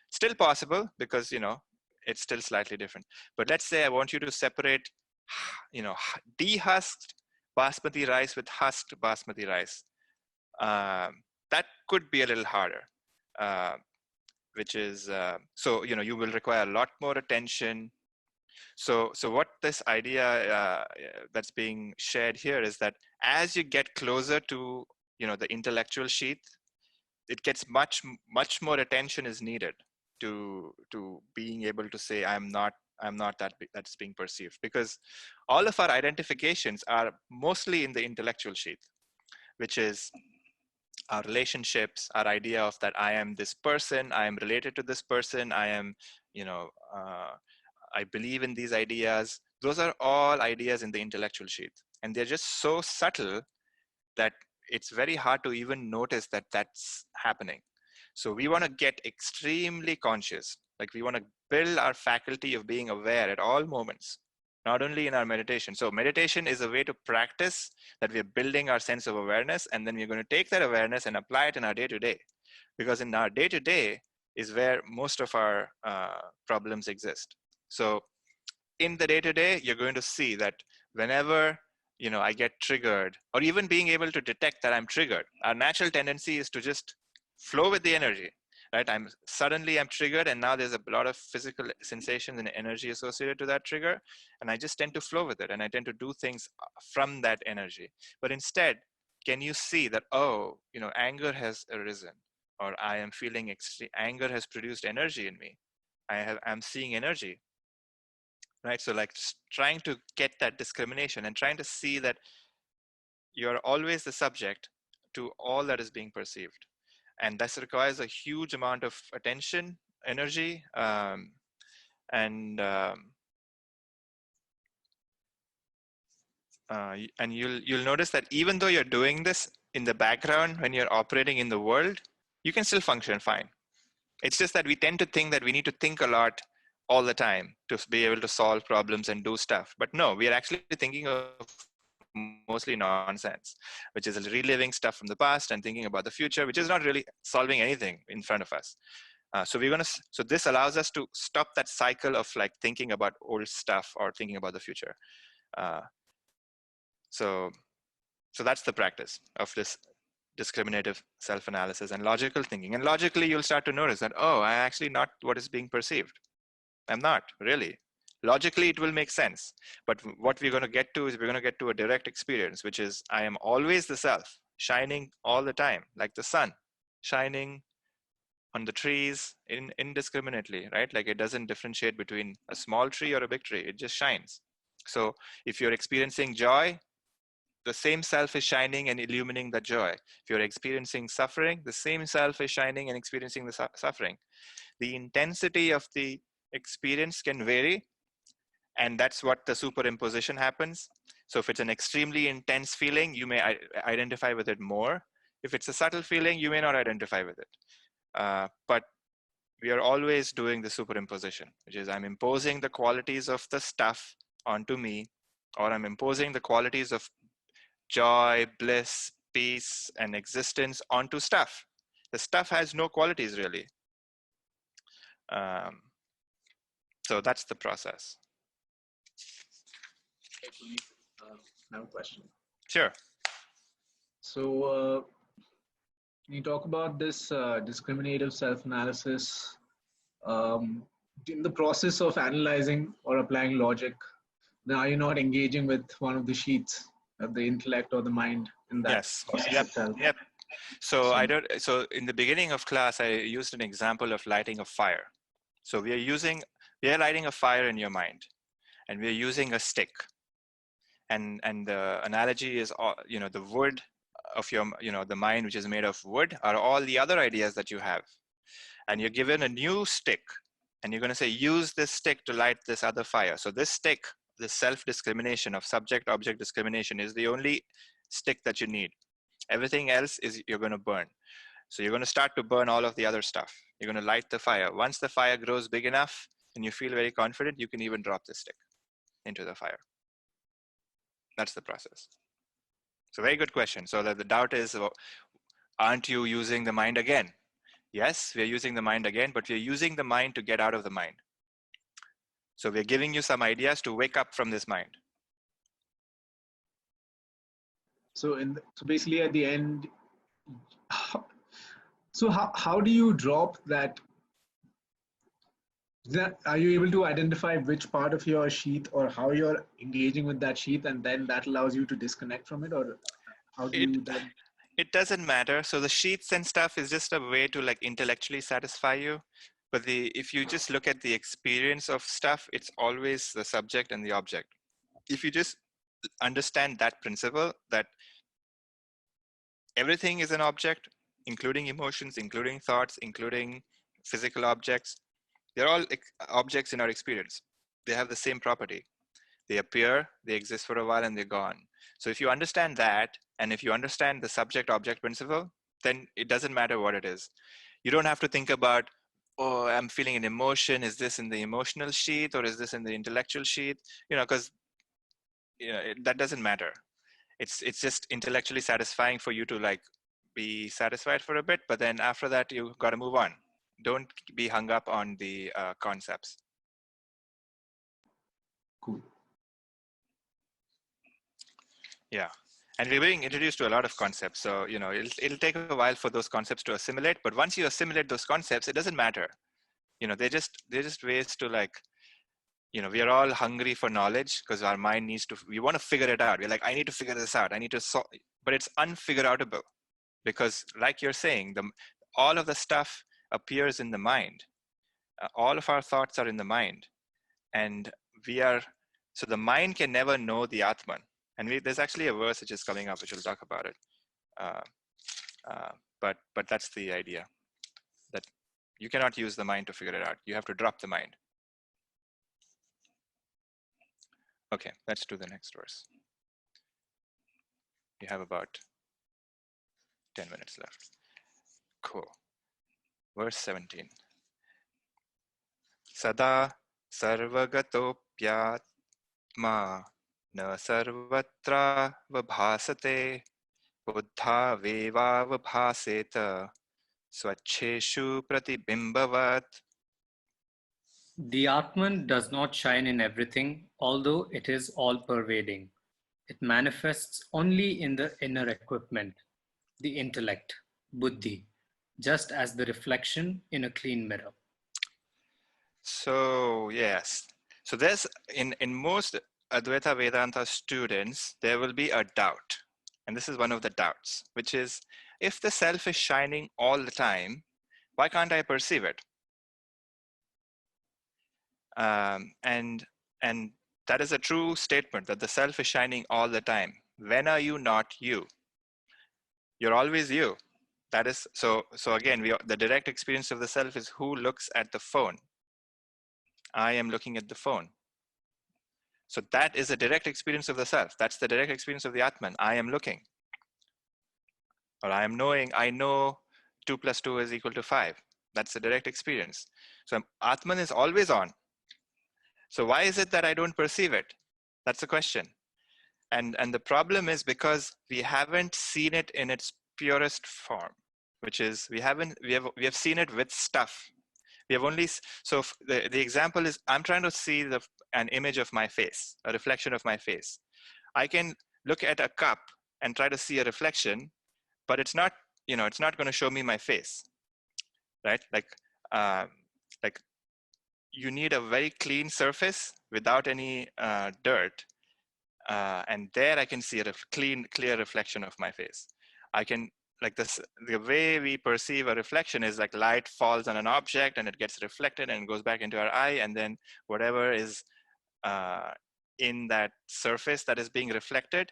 Still possible because it's still slightly different. But let's say I want you to separate dehusked basmati rice with husked basmati rice. That could be a little harder. Which is so you will require a lot more attention. So what this idea that's being shared here is that as you get closer to the intellectual sheath, it gets much more attention is needed to being able to say I'm not that's being perceived, because all of our identifications are mostly in the intellectual sheath, which is our relationships, our idea of that I am this person, I am related to this person, I am, I believe in these ideas. Those are all ideas in the intellectual sheath. And they're just so subtle that it's very hard to even notice that that's happening. So we want to get extremely conscious. Like we want to build our faculty of being aware at all moments, not only in our meditation. So meditation is a way to practice that we're building our sense of awareness, and then we're going to take that awareness and apply it in our day-to-day. Because in our day-to-day is where most of our problems exist. So in the day-to-day, you're going to see that whenever I get triggered, or even being able to detect that I'm triggered, our natural tendency is to just flow with the energy, right? I'm triggered, and now there's a lot of physical sensations and energy associated to that trigger, and I just tend to flow with it, and I tend to do things from that energy. But instead, can you see that, oh, anger has arisen, or I am feeling anger has produced energy in me. I'm seeing energy, right? So like trying to get that discrimination and trying to see that you're always the subject to all that is being perceived. And this requires a huge amount of attention, energy, and you'll notice that even though you're doing this in the background when you're operating in the world, you can still function fine. It's just that we tend to think that we need to think a lot all the time to be able to solve problems and do stuff. But no, we are actually thinking of mostly nonsense, which is reliving stuff from the past and thinking about the future, which is not really solving anything in front of us. So this allows us to stop that cycle of like thinking about old stuff or thinking about the future. So that's the practice of this discriminative self-analysis and logical thinking. And logically, you'll start to notice that, oh, I'm actually not what is being perceived. I'm not really. Logically, it will make sense. But what we're going to get to is we're going to get to a direct experience, which is I am always the self, shining all the time, like the sun, shining on the trees indiscriminately, right? Like it doesn't differentiate between a small tree or a big tree. It just shines. So if you're experiencing joy, the same self is shining and illumining the joy. If you're experiencing suffering, the same self is shining and experiencing the suffering. The intensity of the experience can vary, and that's what the superimposition happens. So if it's an extremely intense feeling, you may identify with it more. If it's a subtle feeling, you may not identify with it. But we are always doing the superimposition, which is I'm imposing the qualities of the stuff onto me, or I'm imposing the qualities of joy, bliss, peace, and existence onto stuff. The stuff has no qualities really. So that's the process. I have a question. Sure. So when you talk about this discriminative self-analysis, in the process of analyzing or applying logic, then are you not engaging with one of the sheets of the intellect or the mind in that process itself? Yep. So in the beginning of class, I used an example of lighting a fire. So we are lighting a fire in your mind, and we are using a stick. And the analogy is, the wood of your, the mind, which is made of wood, are all the other ideas that you have. And you're given a new stick, and you're going to say, use this stick to light this other fire. So this stick, the self-discrimination of subject-object discrimination, is the only stick that you need. Everything else is you're going to burn. So you're going to start to burn all of the other stuff. You're going to light the fire. Once the fire grows big enough and you feel very confident, you can even drop the stick into the fire. That's the process. So very good question. So the doubt is, aren't you using the mind again? Yes, we're using the mind again, but we're using the mind to get out of the mind. So we're giving you some ideas to wake up from this mind. So basically at the end, so how do you drop that? Are you able to identify which part of your sheath or how you're engaging with that sheath, and then that allows you to disconnect from it, or how do you then? It doesn't matter. So the sheaths and stuff is just a way to like intellectually satisfy you. But if you just look at the experience of stuff, it's always the subject and the object. If you just understand that principle, that everything is an object, including emotions, including thoughts, including physical objects, they're all objects in our experience. They have the same property. They appear, they exist for a while, and they're gone. So if you understand that, and if you understand the subject-object principle, then it doesn't matter what it is. You don't have to think about, oh, I'm feeling an emotion. Is this in the emotional sheath or is this in the intellectual sheath? Because that doesn't matter. It's just intellectually satisfying for you to like be satisfied for a bit, but then after that, you got to move on. Don't be hung up on the concepts. Cool. Yeah. And we're being introduced to a lot of concepts. So, it'll take a while for those concepts to assimilate, but once you assimilate those concepts, it doesn't matter. They're just ways to like, we are all hungry for knowledge because our mind we want to figure it out. We're like, I need to figure this out. I need to solve, but it's unfigureoutable because like you're saying, all of the stuff appears in the mind. All of our thoughts are in the mind, and so the mind can never know the Atman. And there's actually a verse which is coming up, which we'll talk about it. But that's the idea, that you cannot use the mind to figure it out. You have to drop the mind. Okay, let's do the next verse. We have about 10 minutes left. Cool. Verse 17. Sada sarvagatopyatma na sarvatra vabhasate buddha veva vabhaseta swacheshu pratibimbavat. The Atman does not shine in everything, although it is all-pervading. It manifests only in the inner equipment, the intellect, buddhi, just as the reflection in a clean mirror. So yes, so there's in most Advaita Vedanta students, there will be a doubt. And this is one of the doubts, which is, if the self is shining all the time, why can't I perceive it? And that is a true statement, that the self is shining all the time. When are you not you? You're always you. That is so again, the direct experience of the self is who looks at the phone. I am looking at the phone. So that is a direct experience of the self. That's the direct experience of the Atman. I am looking, or I am knowing. I know 2 + 2 is equal to 5. That's the direct experience. So Atman is always on. So why is it that I don't perceive it? That's the question. And the problem is because we haven't seen it in its purest form, which is we have seen it with stuff. We have only, so the example is, I'm trying to see an image of my face, a reflection of my face. I can look at a cup and try to see a reflection, but it's not, it's not going to show me my face, right? Like you need a very clean surface without any dirt. And there I can see a clear reflection of my face. I can, like this, the way we perceive a reflection is like light falls on an object and it gets reflected and goes back into our eye, and then whatever is in that surface that is being reflected,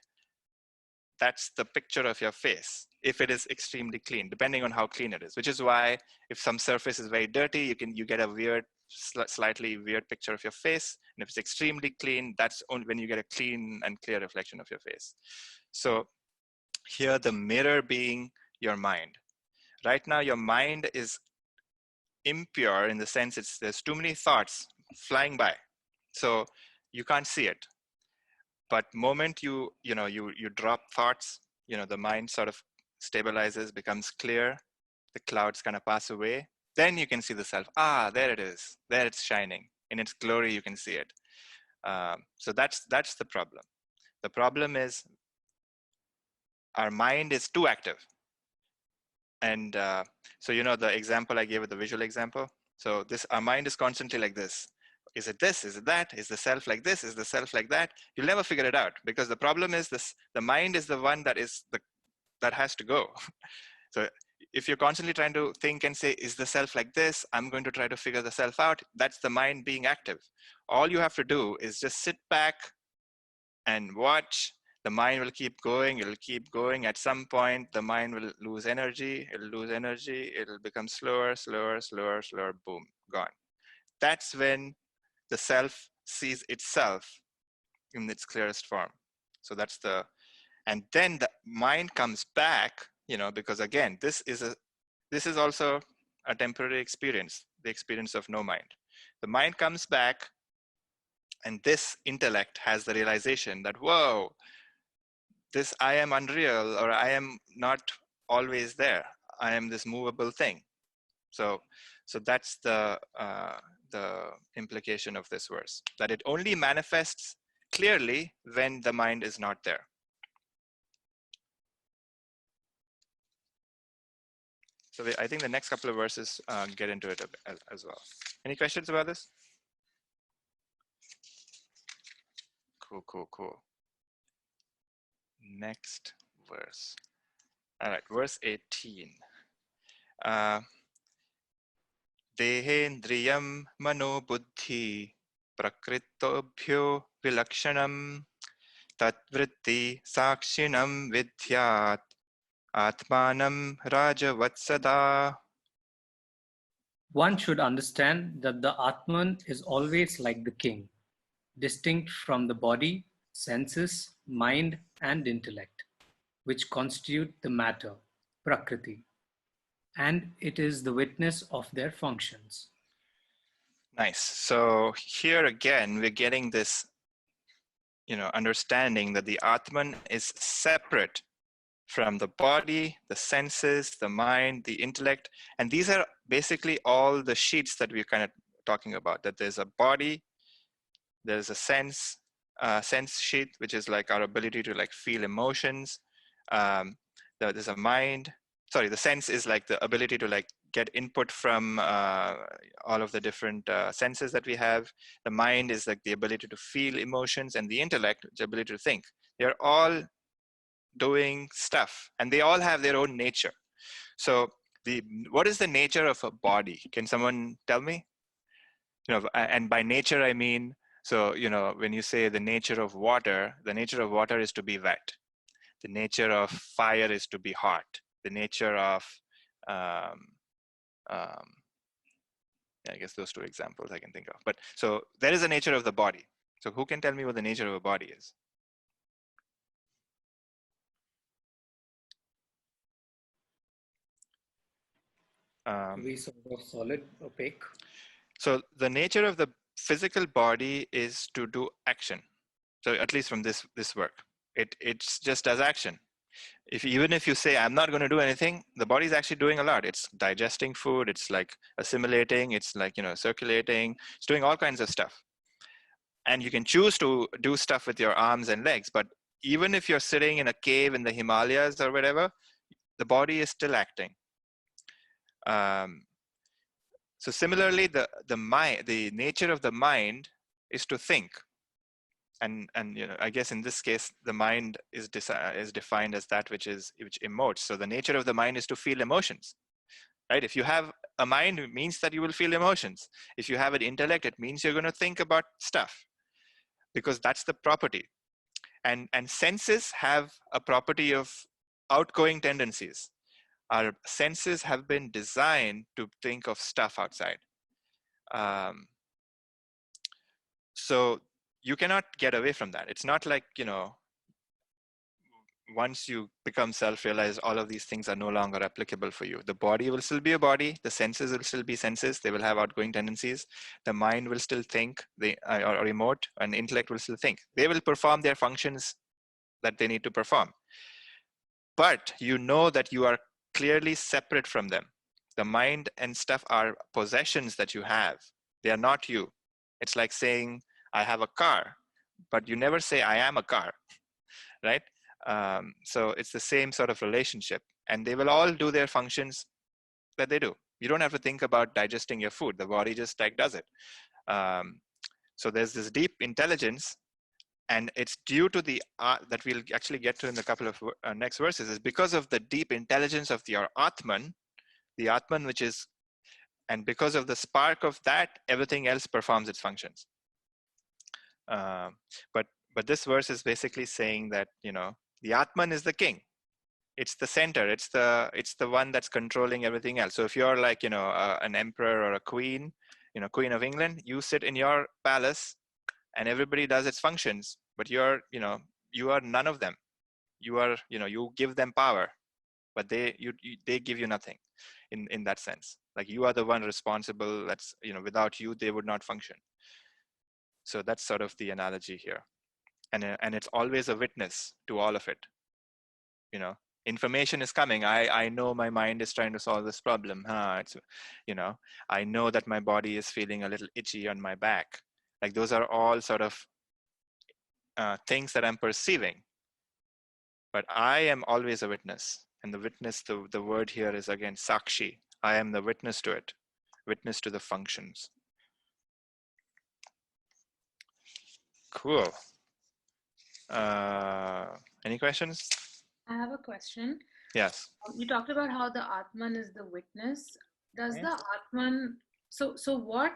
that's the picture of your face, if it is extremely clean, depending on how clean it is. Which is why if some surface is very dirty, you get a weird, slightly weird picture of your face. And if it's extremely clean, that's only when you get a clean and clear reflection of your face. So here the mirror being your mind. Right now your mind is impure in the sense there's too many thoughts flying by. So you can't see it. But moment you drop thoughts, the mind sort of stabilizes, becomes clear, the clouds kind of pass away, then you can see the self. Ah, there it is. There it's shining. In its glory, you can see it. So that's the problem. The problem is our mind is too active. And so, the example I gave with the visual example. So our mind is constantly like this. Is it this? Is it that? Is the self like this? Is the self like that? You'll never figure it out, because the problem is the mind is the one that has to go. So if you're constantly trying to think and say, is the self like this? I'm going to try to figure the self out. That's the mind being active. All you have to do is just sit back and watch. The mind will keep going. It'll keep going. At some point, the mind will lose energy. It'll lose energy. It'll become slower, slower, slower, slower. Boom, gone. That's when the self sees itself in its clearest form. So and then the mind comes back, because again, this is also a temporary experience, the experience of no mind. The mind comes back, and this intellect has the realization that, whoa, this I am unreal, or I am not always there. I am this movable thing. So that's the implication of this verse, that it only manifests clearly when the mind is not there. So I think the next couple of verses get into it as well. Any questions about this? Cool. Next verse. All right, verse 18. Dehendriyam mano buddhi prakritobhyo vilakshanam tatvritti sakshinam vidyat atmanam rajavatsada. One should understand that the Atman is always like the king, distinct from the body, senses, mind, and intellect, which constitute the matter, Prakriti, and it is the witness of their functions. Nice. So here again, we're getting this, understanding that the Atman is separate from the body, the senses, the mind, the intellect. And these are basically all the sheets that we're kind of talking about, that there's a body, there's a sense sheet, which is like our ability to like feel emotions. There's a mind. Sorry, the sense is like the ability to like get input from all of the different senses that we have. The mind is like the ability to feel emotions, and the intellect, the ability to think. They're all doing stuff, and they all have their own nature. So what is the nature of a body? Can someone tell me? And by nature I mean, so when you say the nature of water is to be wet. The nature of fire is to be hot. The nature of I guess those two examples I can think of. But so there is a nature of the body. So who can tell me what the nature of a body is? We sort of solid, opaque. So the nature of the physical body is to do action. So at least from this work, it's just does action. Even if you say I'm not going to do anything, the body's actually doing a lot. It's digesting food. It's like assimilating. It's like circulating. It's doing all kinds of stuff. And you can choose to do stuff with your arms and legs. But even if you're sitting in a cave in the Himalayas or whatever, the body is still acting. So similarly, the nature of the mind is to think, and I guess in this case the mind is defined as that which emotes. So the nature of the mind is to feel emotions, right? If you have a mind, it means that you will feel emotions. If you have an intellect, it means you're going to think about stuff, because that's the property. And senses have a property of outgoing tendencies. Our senses have been designed to think of stuff outside. So you cannot get away from that. It's not like, once you become self-realized, all of these things are no longer applicable for you. The body will still be a body. The senses will still be senses. They will have outgoing tendencies. The mind will still think, or emote, and intellect will still think. They will perform their functions that they need to perform. But you know that you are clearly separate from them. The mind and stuff are possessions that you have. They are not you. It's like saying, I have a car, but you never say, I am a car, right? So it's the same sort of relationship, and they will all do their functions that they do. You don't have to think about digesting your food. The body just like does it. So there's this deep intelligence, and it's due to the that we'll actually get to in a couple of next verses, is because of the deep intelligence of the Atman, which is, and because of the spark of that, everything else performs its functions. But this verse is basically saying that the Atman is the king. It's the center. It's the one that's controlling everything else. So if you're like an emperor or a queen, Queen of England, you sit in your palace, and everybody does its functions, but you are none of them. You are you give them power, but they give you nothing in that sense. Like you are the one responsible. That's without you they would not function. So that's sort of the analogy here, and it's always a witness to all of it. Information is coming. I know my mind is trying to solve this problem. I know that my body is feeling a little itchy on my back. Like those are all sort of things that I'm perceiving. But I am always a witness. And the witness, the word here is again sakshi. I am the witness to it, witness to the functions. Cool. Any questions? I have a question. Yes. You talked about how the Atman is the witness. Does the Atman, so what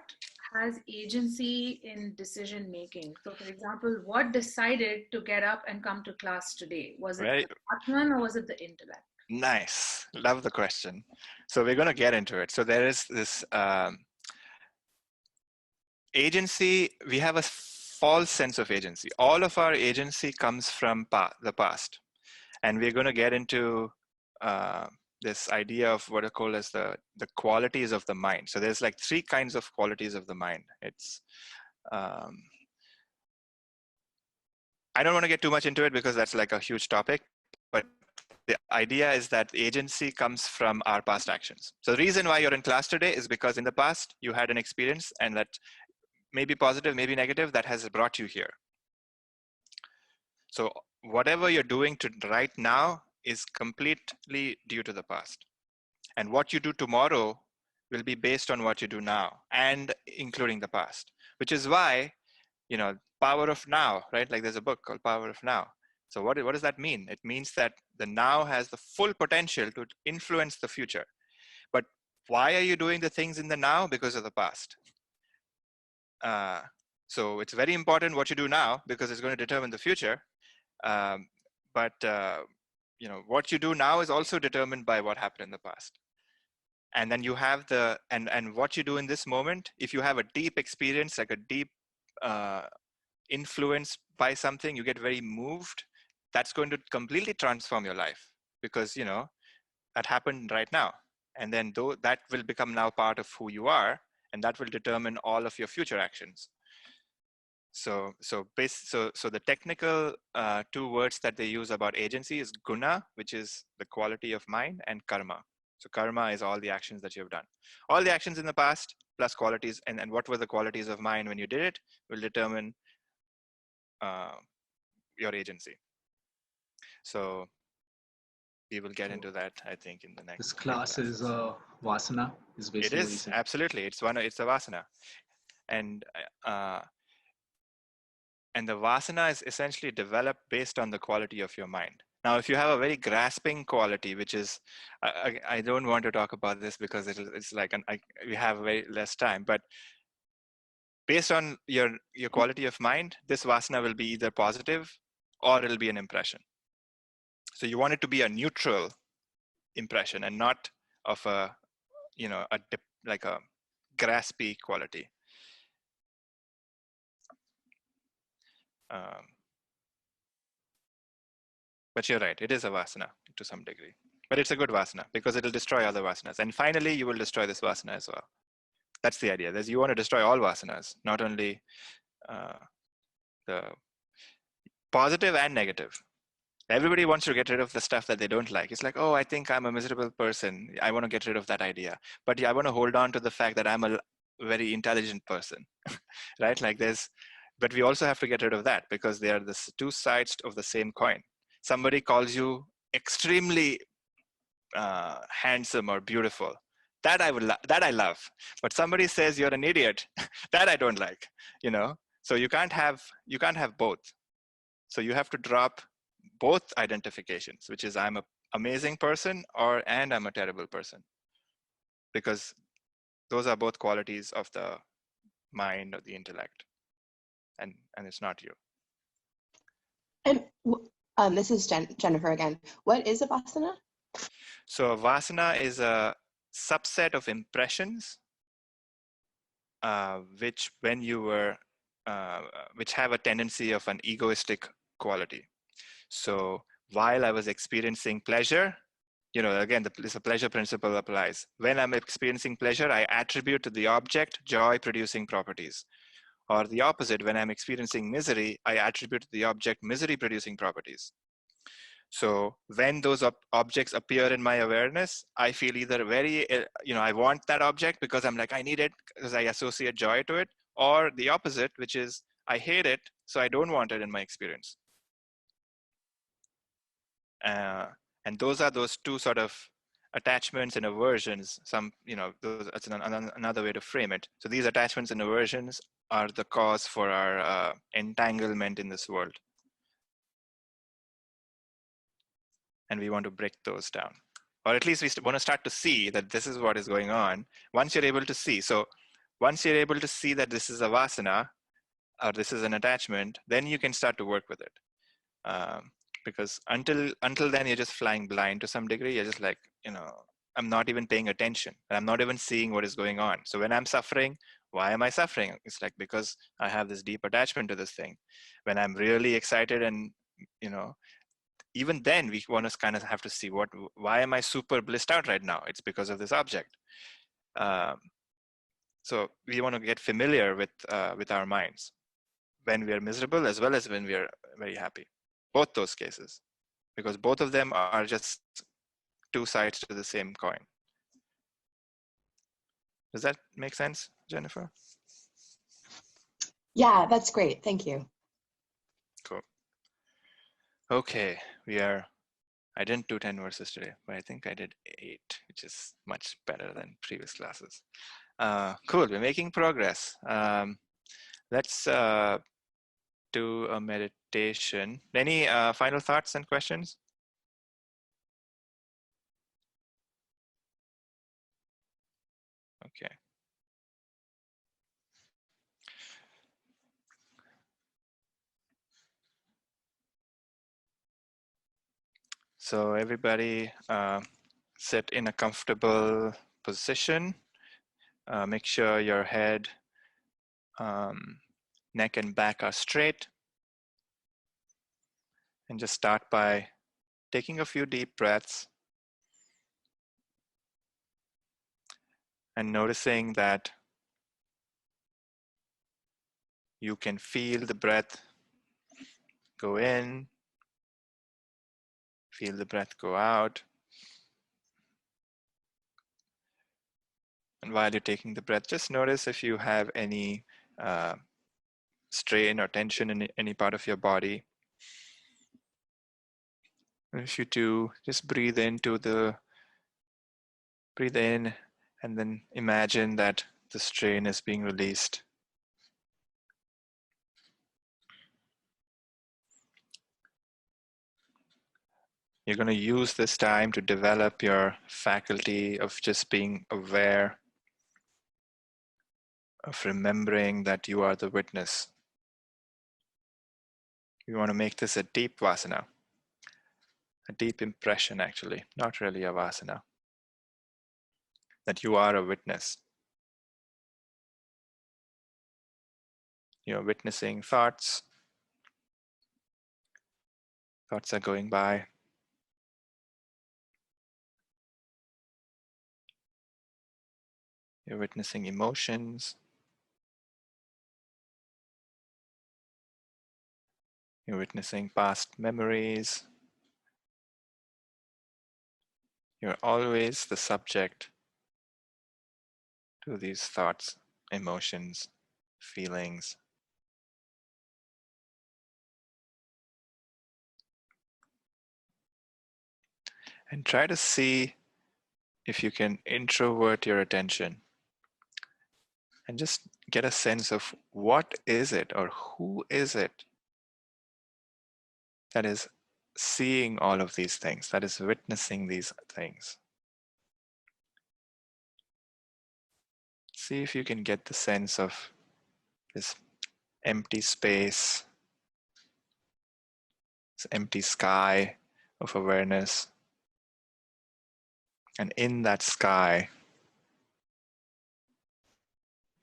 has agency in decision making? So for example, what decided to get up and come to class today? Was it the Atman or was it the intellect? Nice. Love the question. So we're going to get into it. So there is this agency. We have a false sense of agency. All of our agency comes from the past. And we're going to get into this idea of what are called as the qualities of the mind. So there's like 3 kinds of qualities of the mind. It's I don't want to get too much into it because that's like a huge topic, but the idea is that agency comes from our past actions. So the reason why you're in class today is because in the past you had an experience, and that maybe positive, maybe negative, that has brought you here. So whatever you're doing right now is completely due to the past. And what you do tomorrow will be based on what you do now, and including the past, which is why, power of now, right? Like there's a book called Power of Now. So what does that mean? It means that the now has the full potential to influence the future. But why are you doing the things in the now? Because of the past. So it's very important what you do now because it's going to determine the future. But what you do now is also determined by what happened in the past. And then you have and what you do in this moment, if you have a deep experience, like a deep influence by something, you get very moved, that's going to completely transform your life, because that happened right now. And then that will become now part of who you are, and that will determine all of your future actions. So the technical 2 words that they use about agency is guna, which is the quality of mind, and karma. So karma is all the actions that you've done. All the actions in the past plus qualities, and what were the qualities of mind when you did it, will determine your agency. So we will get into that, I think, in the next. This class is vasana, is basically it what you is said. absolutely. It's a vasana, and the vasana is essentially developed based on the quality of your mind. Now, if you have a very grasping quality, which is, I don't want to talk about this because it's like we have very less time, but based on your quality of mind, this vasana will be either positive or it'll be an impression. So you want it to be a neutral impression and not of a graspy quality. But you're right, it is a vasana to some degree. But it's a good vasana because it'll destroy other vasanas. And finally, you will destroy this vasana as well. That's the idea. You want to destroy all vasanas, not only the positive and negative. Everybody wants to get rid of the stuff that they don't like. It's like, oh, I think I'm a miserable person. I want to get rid of that idea. But yeah, I want to hold on to the fact that I'm a very intelligent person, right? But we also have to get rid of that because they are the 2 sides of the same coin. Somebody calls you extremely handsome or beautiful. That I love. But somebody says you're an idiot. That I don't like. So you can't have both. So you have to drop both identifications, which is I'm an amazing person and I'm a terrible person, because those are both qualities of the mind or the intellect, and it's not you. And this is Jennifer again. What is a vasana? So a vasana is a subset of impressions which have a tendency of an egoistic quality. So while I was experiencing pleasure, again, the pleasure principle applies. When I'm experiencing pleasure, I attribute to the object joy-producing properties. Or the opposite, when I'm experiencing misery, I attribute to the object misery-producing properties. So when those objects appear in my awareness, I feel either I want that object because I'm like, I need it because I associate joy to it, or the opposite, which is I hate it, so I don't want it in my experience. And those are those 2 sort of attachments and aversions. That's another way to frame it. So these attachments and aversions are the cause for our entanglement in this world. And we want to break those down. Or at least we want to start to see that this is what is going on. Once you're able to see. So once you're able to see that this is a vasana, or this is an attachment, then you can start to work with it. Because until then, you're just flying blind to some degree. You're just like, I'm not even paying attention. I'm not even seeing what is going on. So when I'm suffering, why am I suffering? It's like, because I have this deep attachment to this thing. When I'm really excited and, even then we want to kind of have to see why am I super blissed out right now? It's because of this object. So we want to get familiar with our minds when we are miserable as well as when we are very happy, both those cases, because both of them are just two sides to the same coin. Does that make sense, Jennifer? Yeah, that's great. Thank you. Cool. Okay, I didn't do 10 verses today, but I think I did 8, which is much better than previous classes. Cool, we're making progress. Let's do a meditation. Any final thoughts and questions? Okay. So everybody sit in a comfortable position. Make sure your head, neck and back are straight. And just start by taking a few deep breaths and noticing that you can feel the breath go in, feel the breath go out. And while you're taking the breath, just notice if you have any strain or tension in any part of your body. And if you do, just breathe in and then imagine that the strain is being released. You're going to use this time to develop your faculty of just being aware, of remembering that you are the witness. You want to make this a deep vasana, a deep impression actually, not really a vasana, that you are a witness. You're witnessing thoughts. Thoughts are going by. You're witnessing emotions. You're witnessing past memories. You're always the subject to these thoughts, emotions, feelings. And try to see if you can introvert your attention and just get a sense of what is it or who is it that is seeing all of these things, that is witnessing these things. See if you can get the sense of this empty space, this empty sky of awareness. And in that sky,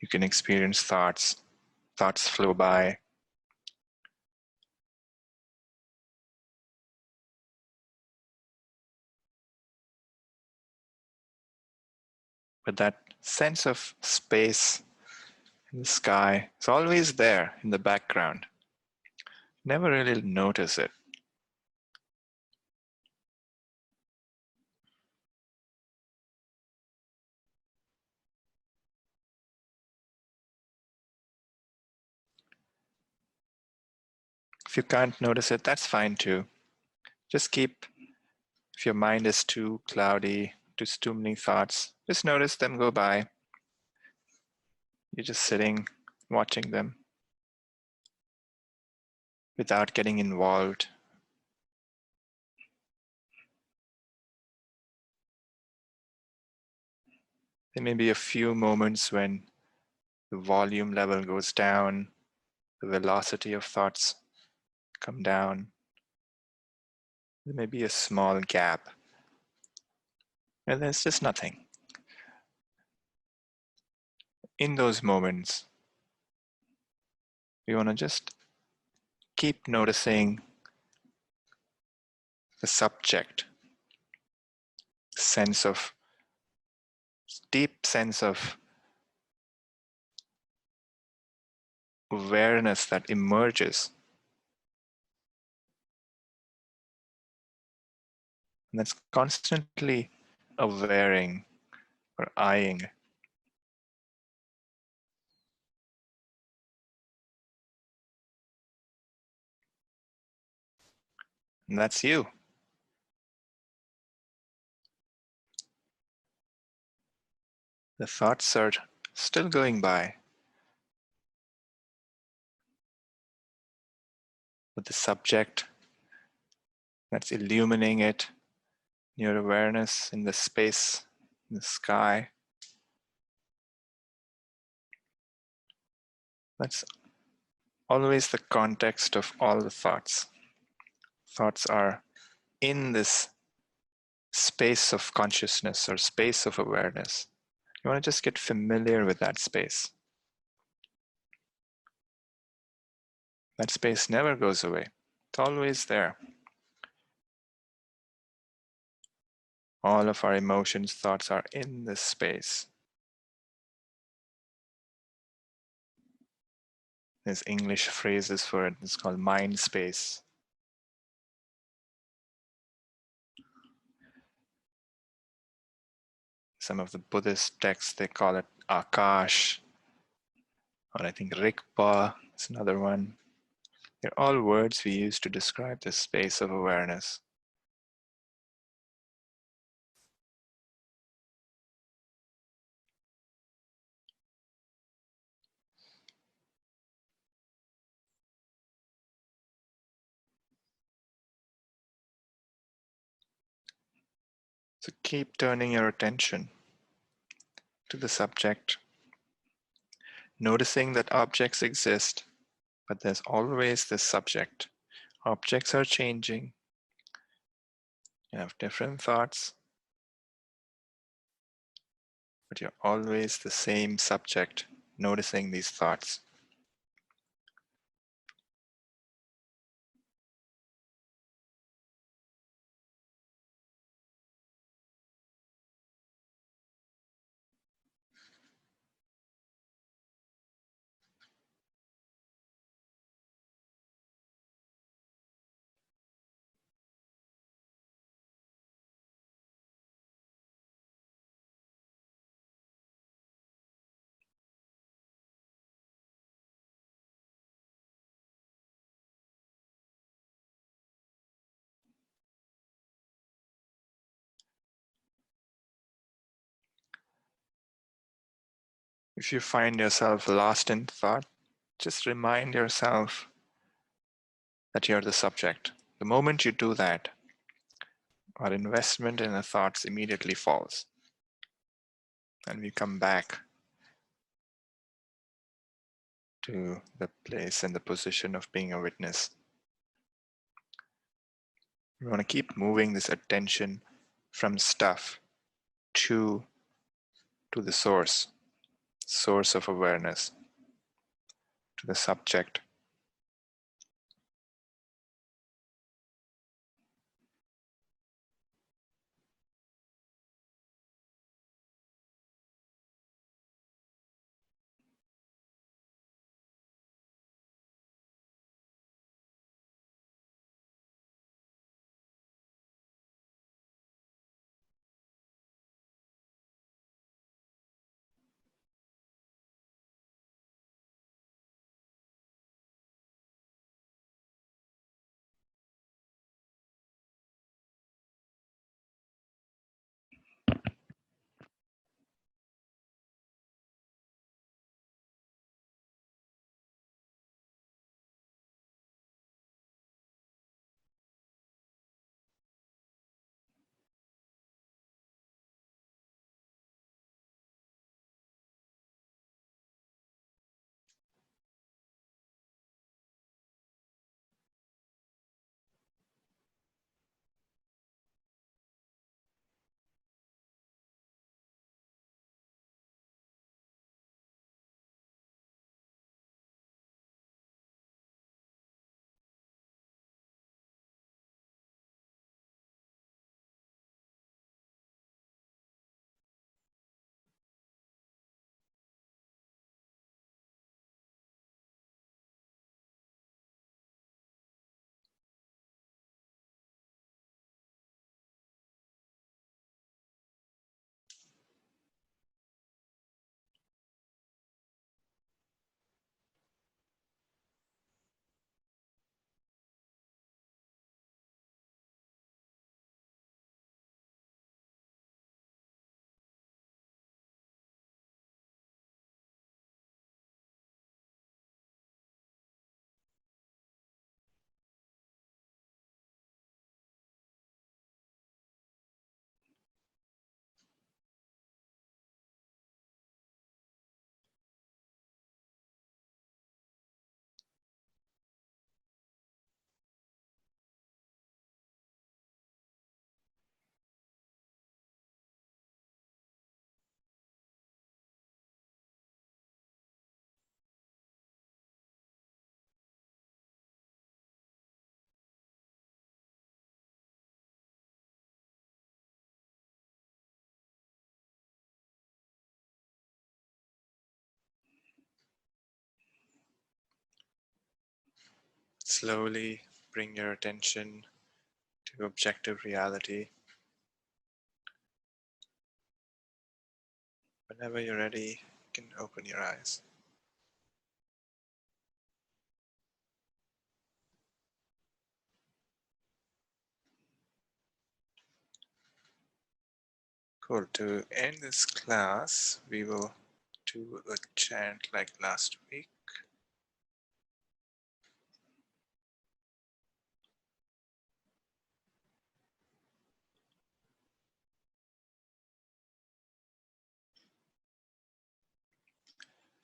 you can experience thoughts. Thoughts flow by. But that sense of space in the sky is always there in the background. Never really notice it. If you can't notice it, that's fine too. Just keep, if your mind is too cloudy, just too many thoughts, just notice them go by. You're just sitting, watching them without getting involved. There may be a few moments when the volume level goes down, the velocity of thoughts come down. There may be a small gap, and there's just nothing. In those moments, we want to just keep noticing the subject, sense of, deep sense of awareness that emerges. And that's constantly awareing or eyeing. And that's you. The thoughts are still going by, but the subject that's illuminating it, your awareness in the space, in the sky, that's always the context of all the thoughts. Thoughts are in this space of consciousness or space of awareness. You want to just get familiar with that space. That space never goes away. It's always there. All of our emotions, thoughts are in this space. There's English phrases for it. It's called mind space. Some of the Buddhist texts, they call it Akash, or I think Rikpa is another one. They're all words we use to describe this space of awareness. So keep turning your attention to the subject, noticing that objects exist, but there's always this subject. Objects are changing. You have different thoughts, but you're always the same subject, noticing these thoughts. If you find yourself lost in thought, just remind yourself that you're the subject. The moment you do that, our investment in the thoughts immediately falls. And we come back to the place and the position of being a witness. We want to keep moving this attention from stuff to the source of awareness, to the subject. Slowly bring your attention to objective reality. Whenever you're ready, you can open your eyes. Cool. To end this class, we will do a chant like last week.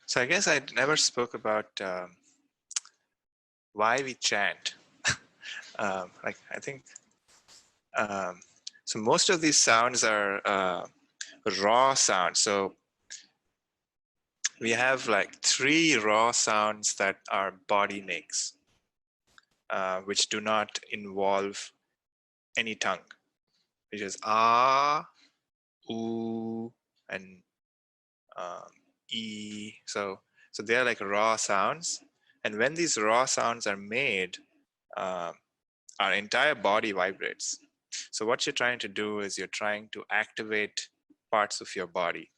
So I guess I never spoke about why we chant. Like I think, so most of these sounds are raw sounds. So we have like 3 raw sounds that our body makes, which do not involve any tongue, which is ah, oo, and e. So they are like raw sounds, and when these raw sounds are made, our entire body vibrates. So what you're trying to do is you're trying to activate parts of your body,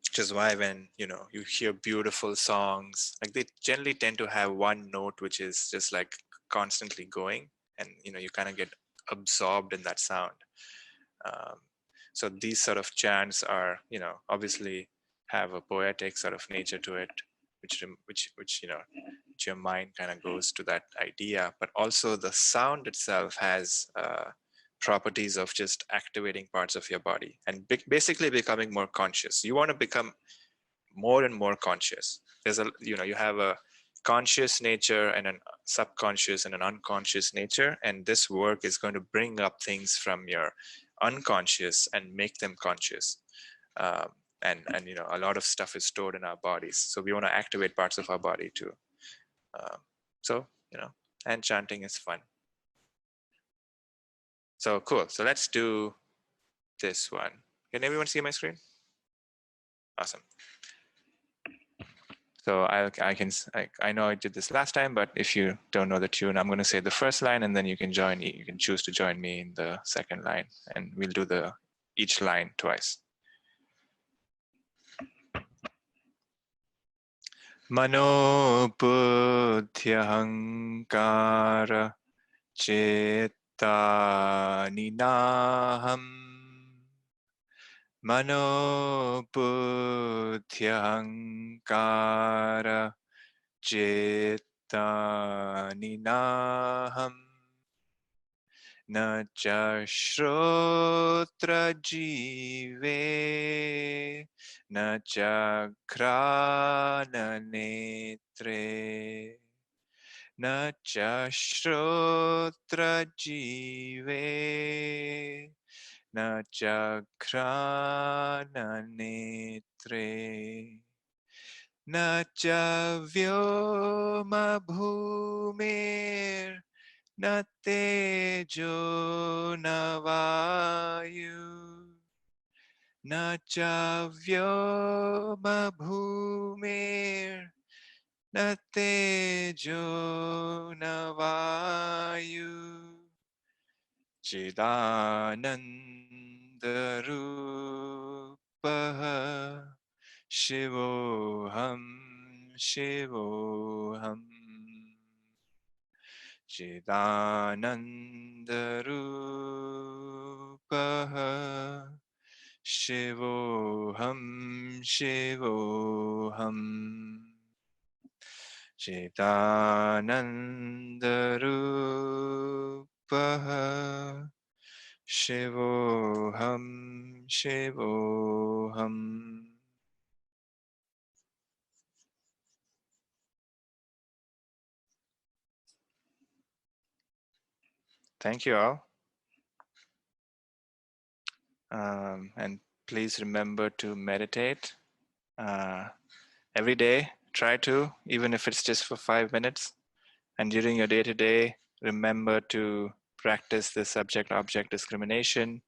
which is why when you hear beautiful songs, like they generally tend to have one note which is just like constantly going, and you kind of get absorbed in that sound. So these sort of chants are obviously have a poetic sort of nature to it, which your mind kind of goes to that idea, but also the sound itself has properties of just activating parts of your body and basically becoming more conscious. You want to become more and more conscious. There's you have a conscious nature and a subconscious and an unconscious nature, and this work is going to bring up things from your unconscious and make them conscious. And a lot of stuff is stored in our bodies, so we want to activate parts of our body too. So and chanting is fun. So cool. So let's do this one. Can everyone see my screen? Awesome. So I know I did this last time, but if you don't know the tune, I'm going to say the first line, and then you can choose to join me in the second line, and we'll do each line twice. Mano buddhyahankara Chitta ninaham Mano buddhyahankara Chitta ninaham Na cha shrotra jive Na cha krana netre Na cha shrotra jive Na cha krana netre Na cha vyoma bhumir Na tejo na vayu Na cha vyoma bhumir Na tejo na vayu Chidananda rupaha Shivoham Shivoham Chidananda rupaha Shivoham Shivoham Chidananda rupaha Shivoham Shivoham. Thank you all. And please remember to meditate every day. Try to, even if it's just for 5 minutes. And during your day-to-day, remember to practice the subject-object discrimination.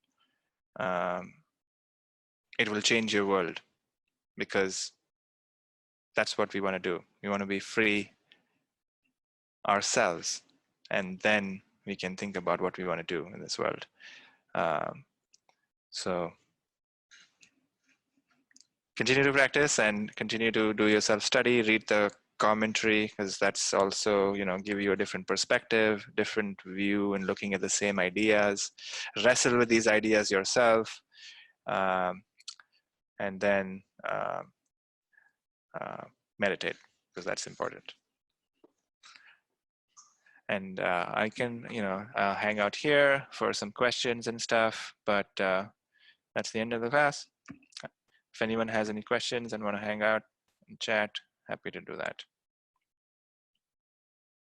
It will change your world, because that's what we want to do. We want to be free ourselves, and then we can think about what we want to do in this world. So continue to practice and continue to do your self-study, read the commentary, because that's also, give you a different perspective, different view in looking at the same ideas. Wrestle with these ideas yourself, and then meditate, because that's important. And I can, hang out here for some questions and stuff, but that's the end of the class. If anyone has any questions and want to hang out and chat, happy to do that.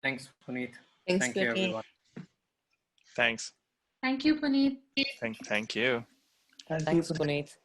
Thanks, Puneet. Thanks, Thank you, everyone. Thanks. Thank you, Puneet. Thank you. Thanks, Puneet.